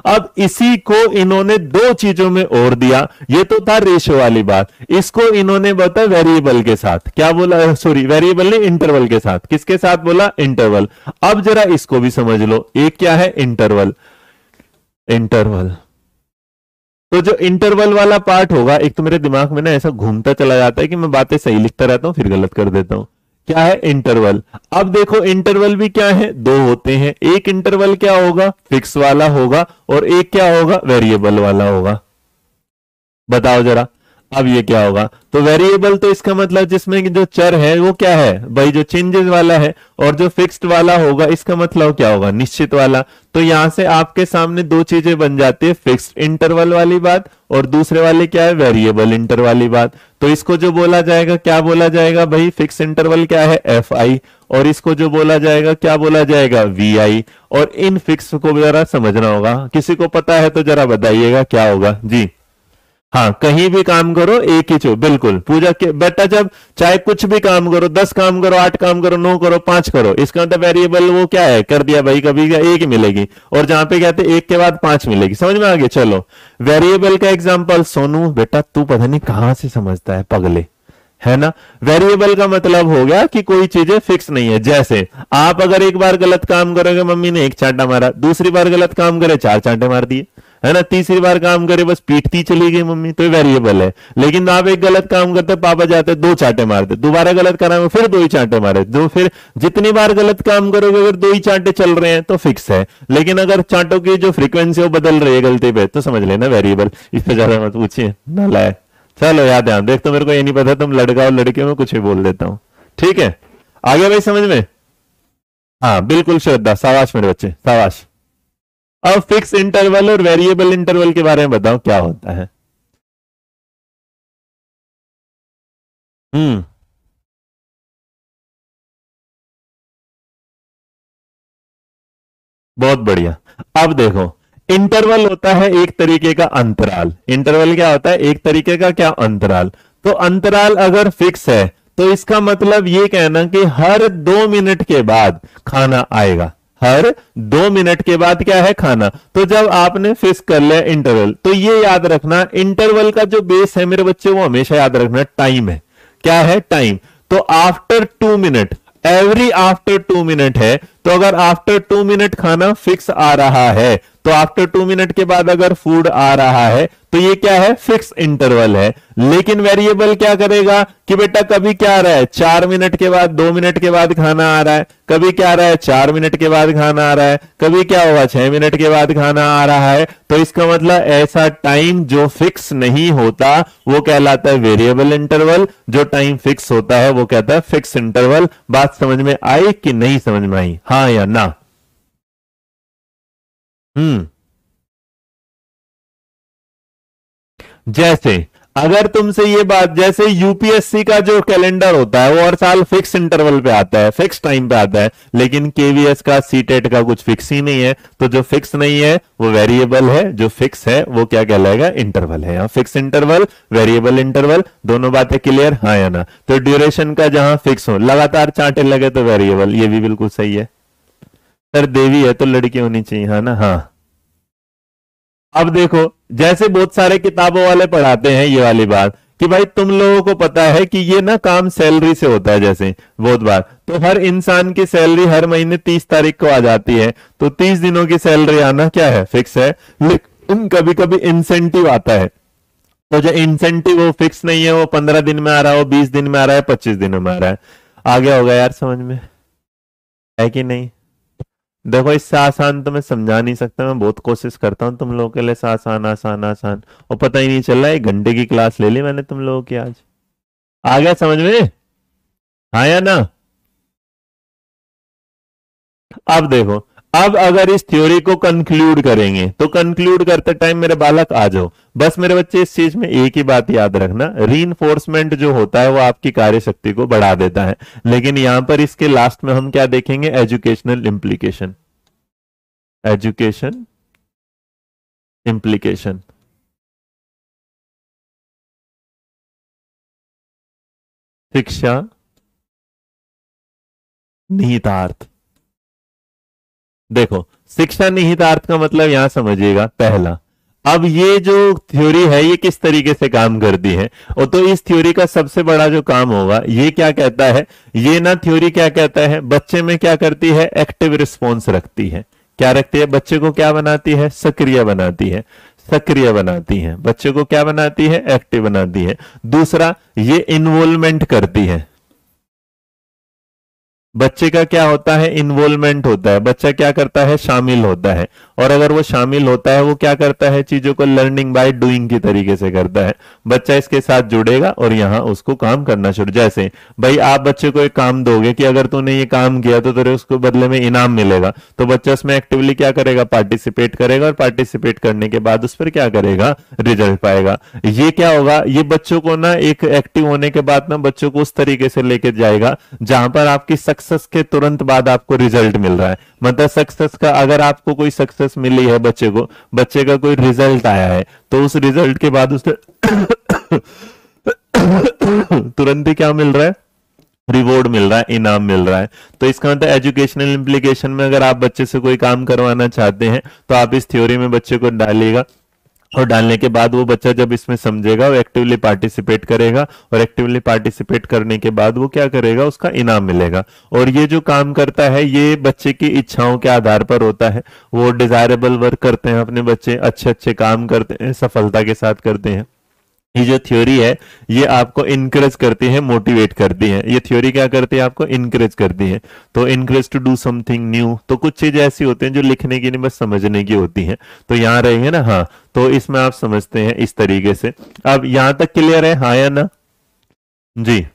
अब इसी को इन्होंने 2 चीजों में और दिया। ये तो था रेशियो वाली बात, इसको इन्होंने बताया वेरिएबल के साथ। क्या बोला? सॉरी, वेरिएबल ने इंटरवल के साथ। किसके साथ बोला? इंटरवल। अब जरा इसको भी समझ लो, एक क्या है? इंटरवल। इंटरवल, तो जो इंटरवल वाला पार्ट होगा, एक तो मेरे दिमाग में ना ऐसा घूमता चला जाता है कि मैं बातें सही लिखता रहता हूं फिर गलत कर देता हूं। क्या है, इंटरवल। अब देखो इंटरवल भी क्या है, दो होते हैं, एक इंटरवल क्या होगा, फिक्स वाला होगा, और एक क्या होगा, वेरिएबल वाला होगा। बताओ जरा, अब ये क्या होगा, तो वेरिएबल तो इसका मतलब जिसमें जो चर है वो क्या है भाई, जो चेंजेस वाला है, और जो फिक्स्ड वाला होगा इसका मतलब क्या होगा, निश्चित वाला। तो यहां से आपके सामने दो चीजें बन जाती है, फिक्स्ड इंटरवल वाली बात, और दूसरे वाले क्या है, वेरिएबल इंटर वाली बात। तो इसको जो बोला जाएगा, क्या बोला जाएगा भाई, फिक्स इंटरवल क्या है, एफ आई, और इसको जो बोला जाएगा क्या बोला जाएगा, वी आई। और इन फिक्स को जरा समझना होगा, किसी को पता है तो जरा बताइएगा क्या होगा जी। हाँ, कहीं भी काम करो एक ही चो, बिल्कुल पूजा के बेटा, जब चाहे कुछ भी काम करो, 10 काम करो, 8 काम करो, 9 करो, 5 करो, इसका मतलब वेरिएबल वो क्या है, कर दिया भाई, कभी क्या एक ही मिलेगी, और जहां पे कहते एक के बाद 5 मिलेगी। समझ में आ गया। चलो वेरिएबल का एग्जांपल, सोनू बेटा तू पता नहीं कहां से समझता है पगले, है ना। वेरिएबल का मतलब हो गया कि कोई चीजें फिक्स नहीं है। जैसे आप अगर एक बार गलत काम करोगे, मम्मी ने एक चांटा मारा, दूसरी बार गलत काम करे 4 चांटे मार दिए, है ना, तीसरी बार काम करे बस पीटती चली गई मम्मी, तो वेरिएबल है। लेकिन आप एक गलत काम करते, पापा जाते 2 चांटे मारते, दोबारा गलत कराएंगे फिर 2 ही चांटे मारे, दो, फिर जितनी बार गलत काम करोगे अगर 2 ही चांटे चल रहे हैं तो फिक्स है। लेकिन अगर चांटों की जो फ्रीक्वेंसी वो बदल रही है गलती पे, तो समझ लेना वेरिएबल। इस पे ज्यादा मत पूछिए, नालायक। चलो याद ध्यान, देख तो मेरे को ये नहीं पता तुम लड़का और लड़के में कुछ भी बोल देता हूं। ठीक है, आगे भाई समझ में। हाँ बिल्कुल श्रद्धा, शाबाश मेरे बच्चे, शाबाश। अब फिक्स इंटरवल और वेरिएबल इंटरवल के बारे में बताओ क्या होता है। हम्म, बहुत बढ़िया। अब देखो, इंटरवल होता है एक तरीके का अंतराल। इंटरवल क्या होता है, एक तरीके का क्या, अंतराल। तो अंतराल अगर फिक्स है तो इसका मतलब ये कहना कि हर 2 मिनट के बाद खाना आएगा, हर 2 मिनट के बाद क्या है, खाना। तो जब आपने फिक्स कर लिया इंटरवल, तो ये याद रखना इंटरवल का जो बेस है मेरे बच्चे, वो हमेशा याद रखना टाइम है। क्या है, टाइम। तो after 2 minute, every after 2 minute है, तो अगर आफ्टर 2 मिनट खाना फिक्स आ रहा है, तो आफ्टर 2 मिनट के बाद अगर फूड आ रहा है, तो ये क्या है, फिक्स इंटरवल है। लेकिन वेरिएबल क्या करेगा कि बेटा कभी क्या आ रहा है, 4 मिनट के बाद, 2 मिनट के बाद खाना आ रहा है, कभी क्या आ रहा है, 4 मिनट के बाद खाना आ रहा है, कभी क्या होगा, 6 मिनट के बाद खाना आ रहा है। तो इसका मतलब ऐसा टाइम जो फिक्स नहीं होता वो कहलाता है वेरिएबल इंटरवल, जो टाइम फिक्स होता है वो कहता है फिक्स इंटरवल। बात समझ में आई कि नहीं समझ में आई, हाँ या ना। हम्म, जैसे अगर तुमसे ये बात, जैसे यूपीएससी का जो कैलेंडर होता है वो हर साल फिक्स इंटरवल पे आता है, फिक्स टाइम पे आता है, लेकिन केवीएस का, सीटेट का कुछ फिक्स ही नहीं है। तो जो फिक्स नहीं है वो वेरिएबल है, जो फिक्स है वो क्या कहलाएगा, इंटरवल है। फिक्स इंटरवल, वेरिएबल इंटरवल, दोनों बातें क्लियर, हाँ या ना। तो ड्यूरेशन का जहां फिक्स हो, लगातार चांटे लगे तो वेरिएबल, ये भी बिल्कुल सही है। सर देवी है तो लड़की होनी चाहिए, हाँ ना, हाँ। अब देखो, जैसे बहुत सारे किताबों वाले पढ़ाते हैं ये वाली बात कि भाई तुम लोगों को पता है कि ये ना काम सैलरी से होता है, जैसे बहुत बार तो हर इंसान की सैलरी हर महीने 30 तारीख को आ जाती है, तो 30 दिनों की सैलरी आना क्या है, फिक्स है। लेकिन कभी कभी इंसेंटिव आता है, तो जो इंसेंटिव वो फिक्स नहीं है, वो 15 दिन में आ रहा है, वो 20 दिन में आ रहा है, 25 दिनों में आ रहा है। आ गया होगा यार समझ में, है कि नहीं। देखो इससे आसान तो मैं समझा नहीं सकता, मैं बहुत कोशिश करता हूँ तुम लोगों के लिए आसान आसान आसान, और पता ही नहीं चल रहा है, 1 घंटे की क्लास ले ली मैंने तुम लोगों की आज। आ गया समझ में, हाँ या ना। अब देखो, अब अगर इस थ्योरी को कंक्लूड करेंगे, तो कंक्लूड करते टाइम मेरे बालक आ जाओ, बस मेरे बच्चे इस चीज में एक ही बात याद रखना, रीइंफोर्समेंट जो होता है वो आपकी कार्य शक्ति को बढ़ा देता है। लेकिन यहां पर इसके लास्ट में हम क्या देखेंगे, एजुकेशनल इम्प्लीकेशन, एजुकेशन इम्प्लीकेशन। शिक्षा निहितार्थ। देखो, शिक्षा निहितार्थ का मतलब यहां समझिएगा, पहला, अब ये जो थ्योरी है ये किस तरीके से काम करती है, और तो इस थ्योरी का सबसे बड़ा जो काम होगा, ये क्या कहता है, ये ना थ्योरी क्या कहता है, बच्चे में क्या करती है, एक्टिव रिस्पॉन्स रखती है। क्या रखती है, बच्चे को क्या बनाती है, सक्रिय बनाती है, सक्रिय बनाती है, बच्चे को क्या बनाती है, एक्टिव बनाती है। दूसरा, ये इन्वॉल्वमेंट करती है, बच्चे का क्या होता है, इन्वॉल्वमेंट होता है, बच्चा क्या करता है, शामिल होता है। और अगर वो शामिल होता है, वो क्या करता है, चीजों को लर्निंग बाय डूइंग की तरीके से करता है। बच्चा इसके साथ जुड़ेगा और यहाँ उसको काम करना शुरू, जैसे भाई आप बच्चे को एक काम दोगे कि अगर तूने ये काम किया तो तेरे उसको बदले में इनाम मिलेगा, तो बच्चा उसमें एक्टिवली क्या करेगा, पार्टिसिपेट करेगा, और पार्टिसिपेट करने के बाद उस पर क्या करेगा, रिजल्ट पाएगा। ये क्या होगा, ये बच्चों को ना एक एक्टिव होने के बाद ना बच्चों को उस तरीके से लेके जाएगा जहां पर आपकी सक्सेस के तुरंत बाद आपको रिजल्ट मिल रहा है। मतलब सक्सेस का, अगर आपको कोई सक्सेस मिली है बच्चे को, बच्चे का कोई रिजल्ट आया है, तो उस रिजल्ट के बाद उसे तुरंत ही क्या मिल रहा है, रिवॉर्ड मिल रहा है, इनाम मिल रहा है। तो इसका मतलब एजुकेशनल इंप्लीकेशन में अगर आप बच्चे से कोई काम करवाना चाहते हैं तो आप इस थ्योरी में बच्चे को डालिएगा, और डालने के बाद वो बच्चा जब इसमें समझेगा वो एक्टिवली पार्टिसिपेट करेगा, और एक्टिवली पार्टिसिपेट करने के बाद वो क्या करेगा, उसका इनाम मिलेगा। और ये जो काम करता है ये बच्चे की इच्छाओं के आधार पर होता है। वो डिजायरेबल वर्क करते हैं अपने बच्चे, अच्छे अच्छे काम करते हैं, सफलता के साथ करते हैं। ये जो थ्योरी है ये आपको इनकरेज करती है, मोटिवेट करती है। ये थ्योरी क्या करती है, आपको इनकरेज करती है। तो encourage to do something new, तो कुछ चीजें ऐसी होती हैं जो लिखने की नहीं बस समझने की होती हैं। तो यहाँ रहेंगे ना, हाँ, तो इसमें आप समझते हैं इस तरीके से। अब यहां तक क्लियर है, हाँ या ना? जी,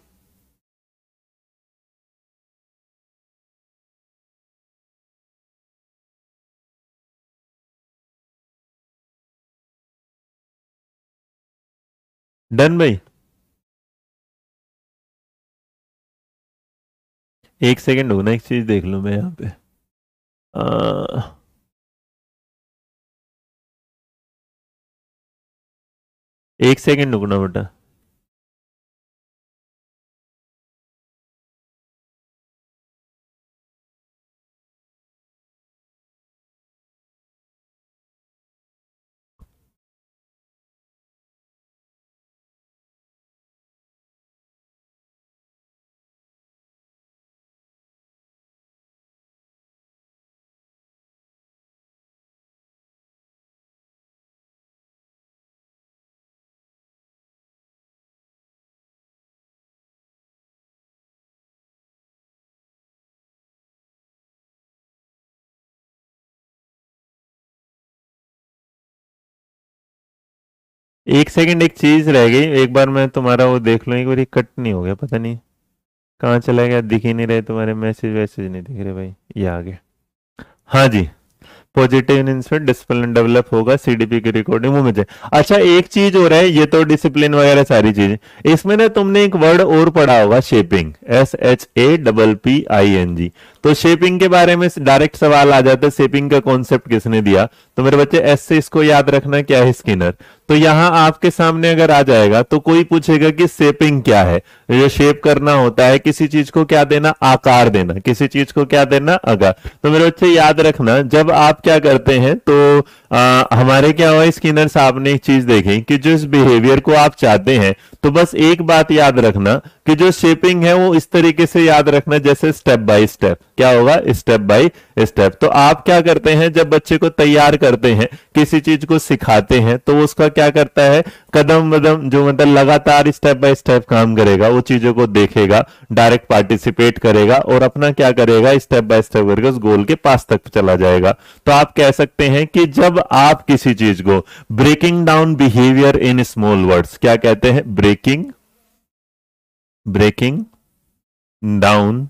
डन भाई। एक सेकेंड हो ना, एक चीज देख लूं मैं यहाँ पे। आ, एक सेकेंड रुकना बेटा। एक सेकंड, एक चीज रह गई, एक बार मैं तुम्हारा वो देख लूं, एक बार कट नहीं हो गया, पता नहीं कहाँ चला गया, दिख ही नहीं रहे तुम्हारे मैसेज वैसेज, नहीं दिख रहे भाई, ये आ गए। हाँ जी, पॉजिटिव इन्फ्लुएंस डिसिप्लिन डेवलप होगा, सीडीपी की रिकॉर्डिंग वो मुझे। अच्छा एक चीज हो रहा है, ये तो डिसिप्लिन वगैरह सारी चीजें, इसमें ना तुमने एक वर्ड और पढ़ा होगा, शेपिंग, SHAPPING। तो शेपिंग के बारे में डायरेक्ट सवाल आ जाता है, शेपिंग का कॉन्सेप्ट किसने दिया? तो मेरे बच्चे एस से इसको याद रखना, क्या है, स्किनर। तो यहां आपके सामने अगर आ जाएगा तो कोई पूछेगा कि शेपिंग क्या है। ये शेप करना होता है किसी चीज को क्या देना, आकार देना, किसी चीज को क्या देना, आकार। तो मेरे बच्चे याद रखना, जब आप क्या करते हैं तो हमारे क्या हुआ, स्किनर साहब ने एक चीज देखी कि जो इस बिहेवियर को आप चाहते हैं, तो बस एक बात याद रखना कि जो शेपिंग है वो इस तरीके से याद रखना, जैसे स्टेप बाय स्टेप। क्या होगा, स्टेप बाय स्टेप। तो आप क्या करते हैं, जब बच्चे को तैयार करते हैं, किसी चीज को सिखाते हैं, तो उसका क्या करता है, कदम कदम जो मतलब लगातार स्टेप बाय स्टेप काम करेगा, वो चीजों को देखेगा, डायरेक्ट पार्टिसिपेट करेगा, और अपना क्या करेगा, स्टेप बाय स्टेप करके उस गोल के पास तक चला जाएगा। तो आप कह सकते हैं कि जब आप किसी चीज को breaking down behaviour in small words, क्या कहते हैं, breaking down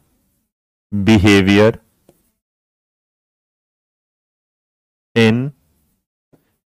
behaviour in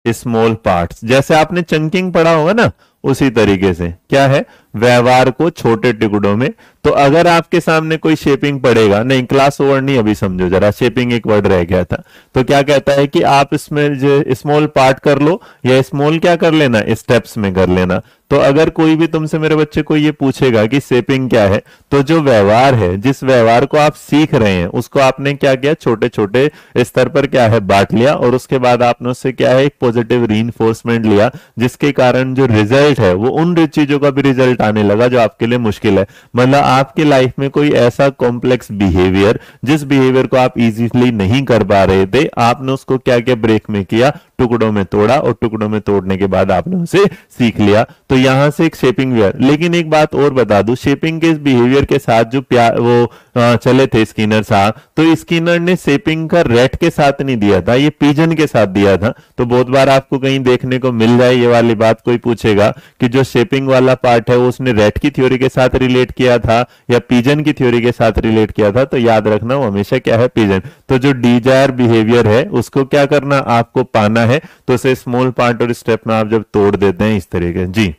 small parts, जैसे आपने चंकिंग पढ़ा होगा ना, उसी तरीके से क्या है, व्यवहार को छोटे टुकड़ों में। तो अगर आपके सामने कोई शेपिंग पड़ेगा, नहीं क्लास ओवर नहीं, अभी समझो जरा, शेपिंग एक वर्ड रह गया था। तो क्या कहता है कि आप इसमें जो स्मॉल पार्ट कर लो, या स्मॉल क्या कर लेना, स्टेप्स में कर लेना। तो अगर कोई भी तुमसे मेरे बच्चे को ये पूछेगा कि शेपिंग क्या है, तो जो व्यवहार है, जिस व्यवहार को आप सीख रहे हैं, उसको आपने क्या किया, छोटे छोटे स्तर पर क्या है, बांट लिया, और उसके बाद आपने उससे क्या है, एक पॉजिटिव रीइंफोर्समेंट लिया, जिसके कारण जो रिजल्ट है वो उन चीजों का भी रिजल्ट आने लगा जो आपके लिए मुश्किल है। मतलब आपकी लाइफ में कोई ऐसा कॉम्प्लेक्स बिहेवियर, जिस बिहेवियर को आप इजीली नहीं कर पा रहे थे, आपने उसको क्या क्या ब्रेक में किया, टुकड़ों में तोड़ा और टुकड़ों में तोड़ने के बाद आपने उसे सीख लिया। तो यहां से एक शेपिंग बिहेवियर। लेकिन एक बात और बता दूं, शेपिंग के इस बिहेवियर के साथ जो वो चले थे स्किनर साहब, तो स्किनर ने शेपिंग का रैट के साथ नहीं दिया था, ये पिजन के साथ दिया था। तो बहुत बार आपको कहीं देखने को मिल जाए ये वाली बात, कोई पूछेगा कि जो शेपिंग वाला पार्ट है वो उसने रैट की थ्योरी के साथ रिलेट किया था या पिजन की थ्योरी के साथ रिलेट किया था, तो याद रखना वो हमेशा क्या है, पिजन। तो जो डिजायर बिहेवियर है उसको क्या करना, आपको पाना है। तो उसे स्मॉल पार्ट और स्टेप में आप जब तोड़ देते हैं इस तरीके जी।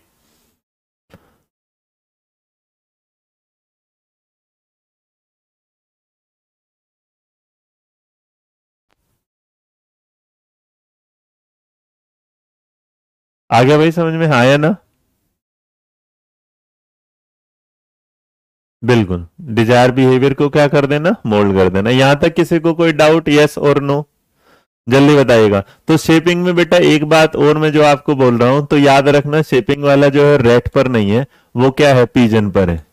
आ गया भाई समझ में, हाँ या ना? बिल्कुल, डिजायर बिहेवियर को क्या कर देना, मोल्ड कर देना। यहां तक किसी को कोई डाउट, यस और नो? जल्दी बताइएगा। तो शेपिंग में बेटा एक बात और मैं जो आपको बोल रहा हूं, तो याद रखना शेपिंग वाला जो है रेट पर नहीं है, वो क्या है, पिजन पर है।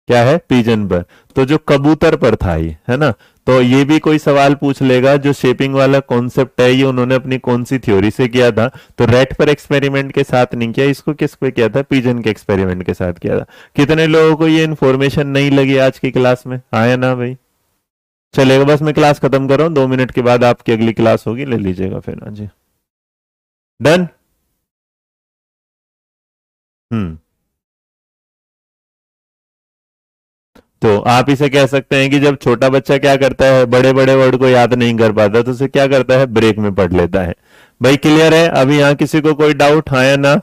क्या है, पिजन पर। तो जो कबूतर पर था ये, है ना? तो ये भी कोई सवाल पूछ लेगा, जो शेपिंग वाला कॉन्सेप्ट है ये उन्होंने अपनी कौन सी थ्योरी से किया था? तो रेट पर एक्सपेरिमेंट के साथ नहीं किया, इसको किस पे किया था, पिजन के एक्सपेरिमेंट के साथ किया था। कितने लोगों को ये इन्फॉर्मेशन नहीं लगी आज की क्लास में, आया ना भाई? चलेगा, बस मैं क्लास खत्म कर रहा हूं, 2 मिनट के बाद आपकी अगली क्लास होगी, ले लीजिएगा फिर। हाँ जी, डन। हम्म। तो आप इसे कह सकते हैं कि जब छोटा बच्चा क्या करता है, बड़े बड़े वर्ड को याद नहीं कर पाता, तो उसे क्या करता है, ब्रेक में पढ़ लेता है। भाई क्लियर है? अभी यहां किसी को कोई डाउट, हाँ या ना?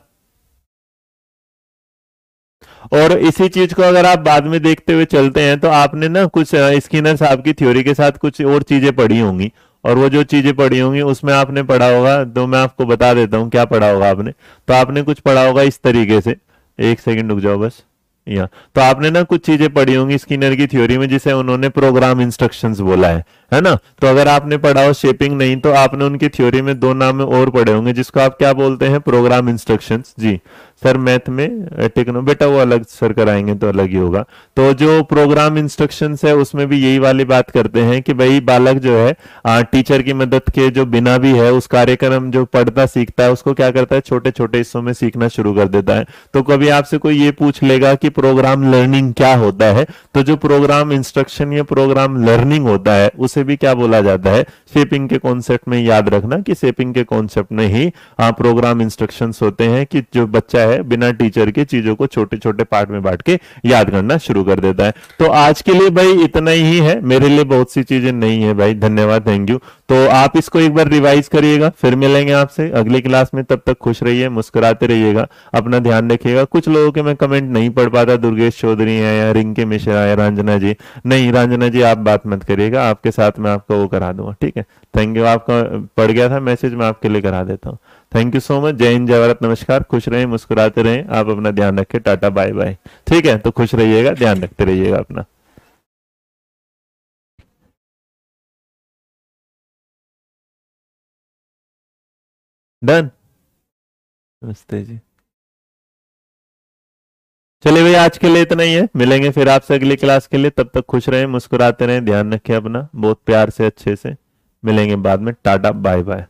और इसी चीज को अगर आप बाद में देखते हुए चलते हैं, तो आपने ना कुछ स्किनर साहब की थ्योरी के साथ कुछ और चीजें पढ़ी होंगी, और वो जो चीजें पढ़ी होंगी उसमें आपने पढ़ा होगा, तो मैं आपको बता देता हूं क्या पढ़ा होगा आपने। तो आपने कुछ पढ़ा होगा इस तरीके से, एक सेकंड रुक जाओ बस। या तो आपने ना कुछ चीजें पढ़ी होंगी स्किनर की थ्योरी में, जिसे उन्होंने प्रोग्राम इंस्ट्रक्शंस बोला है ना? तो अगर आपने पढ़ा हो शेपिंग नहीं, तो आपने उनकी थ्योरी में 2 नाम और पढ़े होंगे, जिसको आप क्या बोलते हैं, प्रोग्राम इंस्ट्रक्शंस जी। सर मैथ में टेक्नो बेटा वो अलग सर कराएंगे तो अलग ही होगा। तो जो प्रोग्राम इंस्ट्रक्शंस है उसमें भी यही वाली बात करते हैं कि भाई बालक जो है टीचर की मदद के जो बिना भी है उस कार्यक्रम जो पढ़ता सीखता है उसको क्या करता है, छोटे छोटे हिस्सों में सीखना शुरू कर देता है। तो कभी आपसे कोई ये पूछ लेगा कि प्रोग्राम लर्निंग क्या होता है, तो जो प्रोग्राम इंस्ट्रक्शन या प्रोग्राम लर्निंग होता है उसे भी क्या बोला जाता है, शेपिंग के कॉन्सेप्ट में। याद रखना कि शेपिंग के कॉन्सेप्ट में ही प्रोग्राम इंस्ट्रक्शंस होते हैं, कि जो बच्चा है बिना टीचर के चीजों को छोटे छोटे पार्ट में बांट के याद करना शुरू कर देता है। तो आज के लिए भाई इतना ही है, मेरे लिए बहुत सी चीजें नहीं है भाई। धन्यवाद, थैंक यू। तो आप इसको एक बार रिवाइज करिएगा, फिर मिलेंगे आपसे अगली क्लास में। तब तक खुश रहिए, मुस्कुराते रहिएगा, अपना ध्यान रखिएगा। कुछ लोगों के मैं कमेंट नहीं पढ़ पाता, दुर्गेश चौधरी है या रिंके मिश्रा या रंजना जी, नहीं रंजना जी आप बात मत करिएगा, आपके साथ मैं आपका वो करा दूंगा, ठीक है? Thank you. आपका पढ़ गया था मैसेज, मैं आपके लिए करा देता हूँ। Thank you so much. जय हिंद, जय भारत, नमस्कार। खुश रहें, मुस्कुराते रहें, आप अपना ध्यान रखें, टाटा बाय बाय। ठीक है, तो खुश रहिएगा, ध्यान रखते रहिएगा अपना। डन। नमस्ते जी। चलिए भाई आज के लिए इतना ही है, मिलेंगे फिर आपसे अगली क्लास के लिए। तब तक खुश रहें, मुस्कुराते रहें, ध्यान रखें अपना बहुत प्यार से, अच्छे से। मिलेंगे बाद में, टाटा बाय बाय।